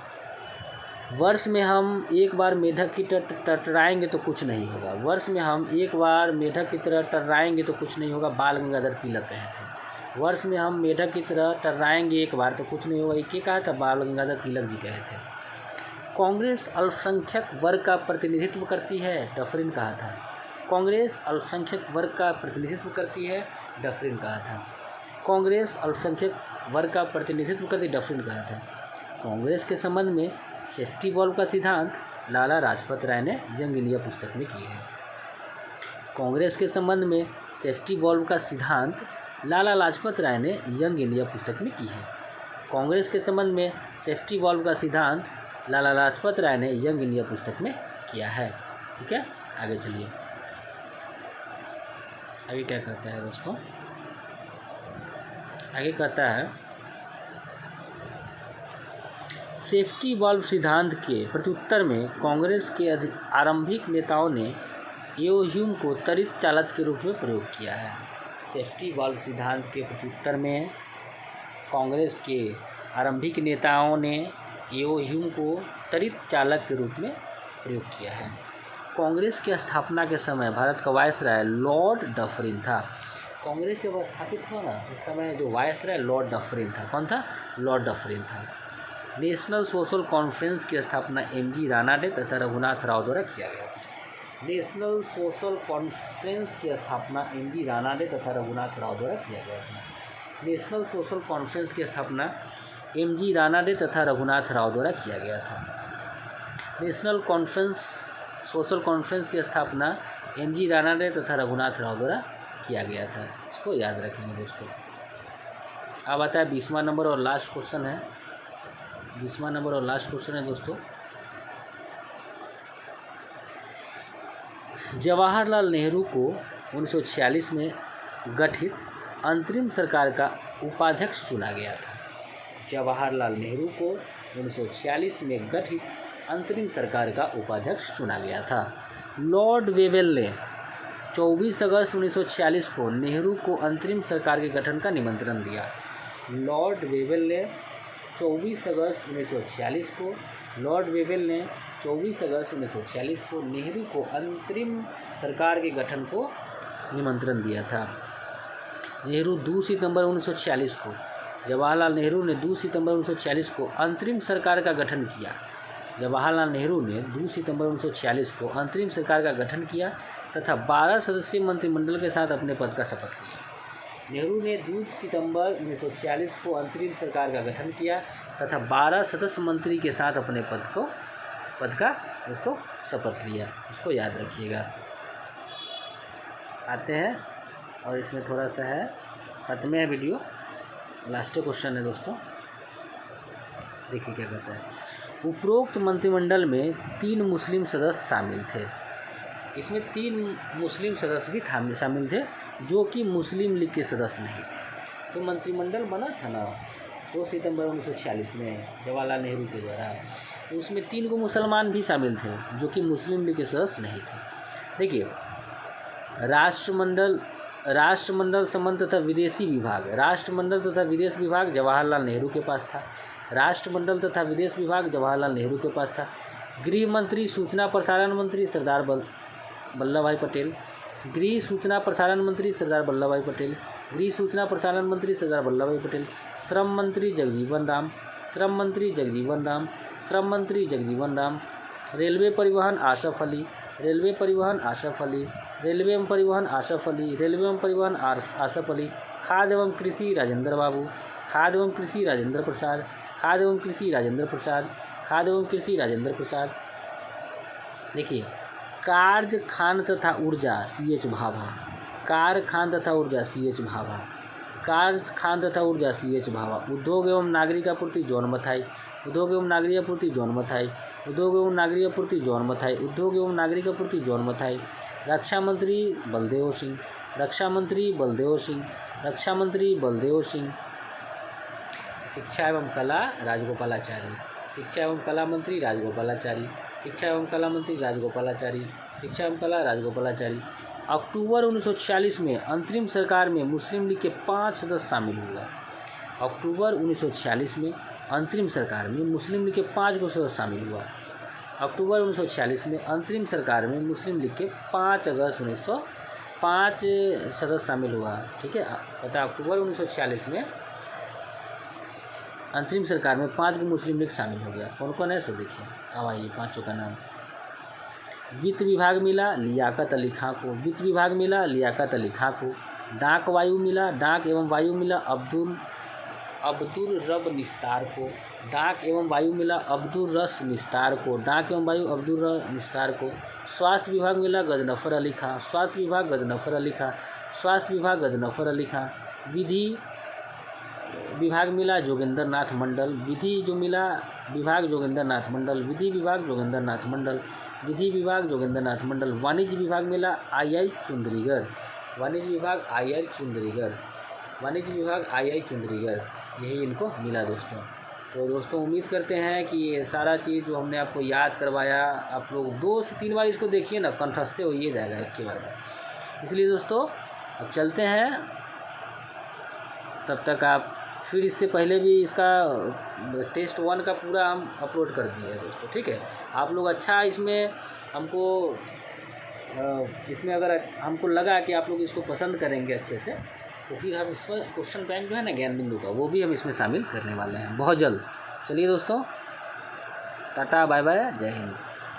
वर्ष में हम एक बार मेढक की टर्राएंगे तो कुछ नहीं होगा। वर्ष में हम एक बार मेढक की तरह टर्राएंगे तो कुछ नहीं होगा, बाल गंगाधर तिलक कहे थे। वर्ष में हम मेढक की तरह टर्राएंगे एक बार तो कुछ नहीं होगा, ये कहा था बाल गंगाधर तिलक जी कहे थे। कांग्रेस अल्पसंख्यक वर्ग का प्रतिनिधित्व करती है, डफरिन कहा था। कांग्रेस अल्पसंख्यक वर्ग का प्रतिनिधित्व करती है, डफरिन कहा था। कांग्रेस अल्पसंख्यक वर्ग का प्रतिनिधित्व करती, डफरिन कहा था। कांग्रेस के संबंध में सेफ्टी वॉल्व का सिद्धांत लाला लाजपत राय ने यंग इंडिया पुस्तक में की है। कांग्रेस के संबंध में सेफ्टी वॉल्व का सिद्धांत लाला लाजपत राय ने यंग इंडिया पुस्तक में की है। कांग्रेस के संबंध में सेफ्टी वॉल्व का सिद्धांत लाला लाजपत राय ने यंग इंडिया पुस्तक में किया है। ठीक है, आगे चलिए। आगे क्या कहता है दोस्तों? आगे कहता है सेफ्टी वाल्व सिद्धांत के प्रत्युत्तर में कांग्रेस के आरंभिक नेताओं ने एओह्यूम को त्वरित चालक के रूप में प्रयोग किया है। सेफ्टी वाल्व सिद्धांत के प्रत्युत्तर में कांग्रेस के आरंभिक नेताओं ने एओह्यूम को त्वरित चालक के रूप में प्रयोग किया है। कांग्रेस की स्थापना के समय भारत का वायसराय लॉर्ड डफरिन था। कांग्रेस जब स्थापित हुआ ना उस समय जो वायसराय लॉर्ड डफरिन था। कौन था? लॉर्ड डफरिन था। नेशनल सोशल कॉन्फ्रेंस की स्थापना एमजी राणा डे तथा रघुनाथ राव द्वारा किया गया था। नेशनल सोशल कॉन्फ्रेंस की स्थापना एमजी राणा डे तथा रघुनाथ राव द्वारा किया गया था। नेशनल सोशल कॉन्फ्रेंस की स्थापना एमजी राणा डे तथा रघुनाथ राव द्वारा किया गया था। नेशनल सोशल कॉन्फ्रेंस की स्थापना एमजी राणा डे तथा रघुनाथ राव द्वारा किया गया था। इसको याद रखेंगे दोस्तों। अब आता है 20वां नंबर और लास्ट क्वेश्चन है। 20वां नंबर और लास्ट क्वेश्चन है दोस्तों, जवाहरलाल नेहरू को 1946 में गठित अंतरिम सरकार का उपाध्यक्ष चुना गया था। जवाहरलाल नेहरू को 1946 में गठित अंतरिम सरकार का उपाध्यक्ष चुना गया था। लॉर्ड वेवेल ने 24 अगस्त 1946 को नेहरू को अंतरिम सरकार के गठन का निमंत्रण दिया। लॉर्ड वेवेल ने 24 अगस्त 1946 को लॉर्ड वेवेल ने 24 अगस्त 1946 को नेहरू को अंतरिम सरकार के गठन को निमंत्रण दिया था। नेहरू 2 सितंबर 1946 को जवाहरलाल नेहरू ने 2 सितंबर 1946 को अंतरिम सरकार का गठन किया। जवाहरलाल नेहरू ने 2 सितंबर 1946 को अंतरिम सरकार का गठन किया तथा 12 सदस्यीय मंत्रिमंडल के साथ अपने पद का शपथ लिया। नेहरू ने 2 सितंबर 1946 को अंतरिम सरकार का गठन किया तथा 12 सदस्य मंत्री के साथ अपने पद का दोस्तों शपथ लिया। इसको याद रखिएगा। आते हैं और इसमें थोड़ा सा है, खत्म है वीडियो, लास्ट क्वेश्चन है दोस्तों। देखिए क्या कहता है। उपरोक्त मंत्रिमंडल में 3 मुस्लिम सदस्य शामिल थे। इसमें 3 मुस्लिम सदस्य भी शामिल थे जो कि मुस्लिम लीग के सदस्य नहीं थे। तो मंत्रिमंडल बना था ना 2 सितंबर 1946 में जवाहरलाल नेहरू के द्वारा, तो उसमें 3 को मुसलमान भी शामिल थे जो कि मुस्लिम लीग के सदस्य नहीं थे। देखिए, राष्ट्रमंडल संबंध तथा विदेशी विभाग, राष्ट्रमंडल तथा विदेश विभाग जवाहरलाल नेहरू के पास था। राष्ट्रमंडल तथा विदेश विभाग जवाहरलाल नेहरू के पास था। गृह मंत्री, सूचना प्रसारण मंत्री सरदार वल्लभ भाई पटेल। गृह सूचना प्रसारण मंत्री सरदार वल्लभ भाई पटेल। गृह सूचना प्रसारण मंत्री सरदार वल्लभ भाई पटेल। श्रम मंत्री जगजीवन राम। श्रम मंत्री जगजीवन राम। श्रम मंत्री जगजीवन राम। रेलवे परिवहन आसफ अली। रेलवे परिवहन आसफ अली। रेलवे एवं परिवहन आसफ अली। रेलवे एवं परिवहन आसफ अली। खाद्य एवं कृषि राजेंद्र बाबू। खाद्य एवं कृषि राजेंद्र प्रसाद। खाद्य एवं कृषि राजेंद्र प्रसाद। खाद्य एवं कृषि राजेंद्र प्रसाद। देखिए, कार्य खान तथा ऊर्जा CH भाभा। कार्य खान तथा ऊर्जा CH भाभा। कार्य खान तथा ऊर्जा CH भाभा। उद्योग एवं नागरिक आपूर्ति जॉन मथाई। उद्योग एवं नागरिक आपूर्ति जॉन मथाई। उद्योग एवं नागरिक आपूर्ति जॉन मथाई। उद्योग एवं नागरिक आपूर्ति जॉन मथाई। रक्षा मंत्री बलदेव सिंह। रक्षा मंत्री बलदेव सिंह। रक्षा मंत्री बलदेव सिंह। शिक्षा एवं कला राजगोपालाचारी। शिक्षा एवं कला मंत्री राजगोपालाचारी। शिक्षा एवं कला मंत्री राजगोपालाचारी। शिक्षा एवं कला राजगोपालाचारी। अक्टूबर 1946 में अंतरिम सरकार में मुस्लिम लीग के 5 सदस्य शामिल हुए। अक्टूबर 1946 में अंतरिम सरकार में मुस्लिम लीग के 5 सदस्य शामिल हुआ। अक्टूबर 1946 में अंतरिम सरकार में मुस्लिम लीग के 5 अगस्त 1905 सदस्य शामिल हुआ। ठीक है, पता अक्टूबर 1946 में अंतरिम सरकार में 5 मुस्लिम लीग शामिल हो गया। कौन कौन है सो देखिए। अब आइए 5 का नाम। वित्त विभाग मिला लियाकत अली खां को। वित्त विभाग मिला लियाकत अली खां को। डाक वायु मिला, डाक एवं वायु मिला अब्दुल रब निस्तार को। डाक एवं वायु मिला अब्दुल रस निस्तार को। डाक एवं वायु अब्दुल रस निस्तार को। स्वास्थ्य विभाग मिला गजनफर अली खां। स्वास्थ्य विभाग गजनफर अली खां। स्वास्थ्य विभाग गजनफर अली खां। विधि विभाग मिला जोगेंद्र नाथ मंडल। विधि जो मिला विभाग जोगेंद्र नाथ मंडल। विधि विभाग जोगेंद्र नाथ मंडल। विधि विभाग जोगेंद्र नाथ मंडल। वाणिज्य विभाग मिला आई चुंदरीगर। वाणिज्य विभाग आई चुंदरीगर। वाणिज्य विभाग आई चुंदरीगर। यही इनको मिला दोस्तों। तो दोस्तों उम्मीद करते हैं कि ये सारा चीज़ जो हमने आपको याद करवाया, आप लोग 2 से 3 बार इसको देखिए ना, कंठस्थ हो ही जाएगा एक के बार में। इसलिए दोस्तों अब चलते हैं, तब तक आप फिर इससे पहले भी इसका टेस्ट 1 का पूरा हम अपलोड कर दिए हैं दोस्तों, ठीक है। आप लोग अच्छा इसमें हमको इसमें अगर हमको लगा कि आप लोग इसको पसंद करेंगे अच्छे से, तो फिर हम इसमें क्वेश्चन बैंक जो है ना ज्ञान बिंदु का, वो भी हम इसमें शामिल करने वाले हैं बहुत जल्द। चलिए दोस्तों, टाटा बाय बाय, जय हिंद।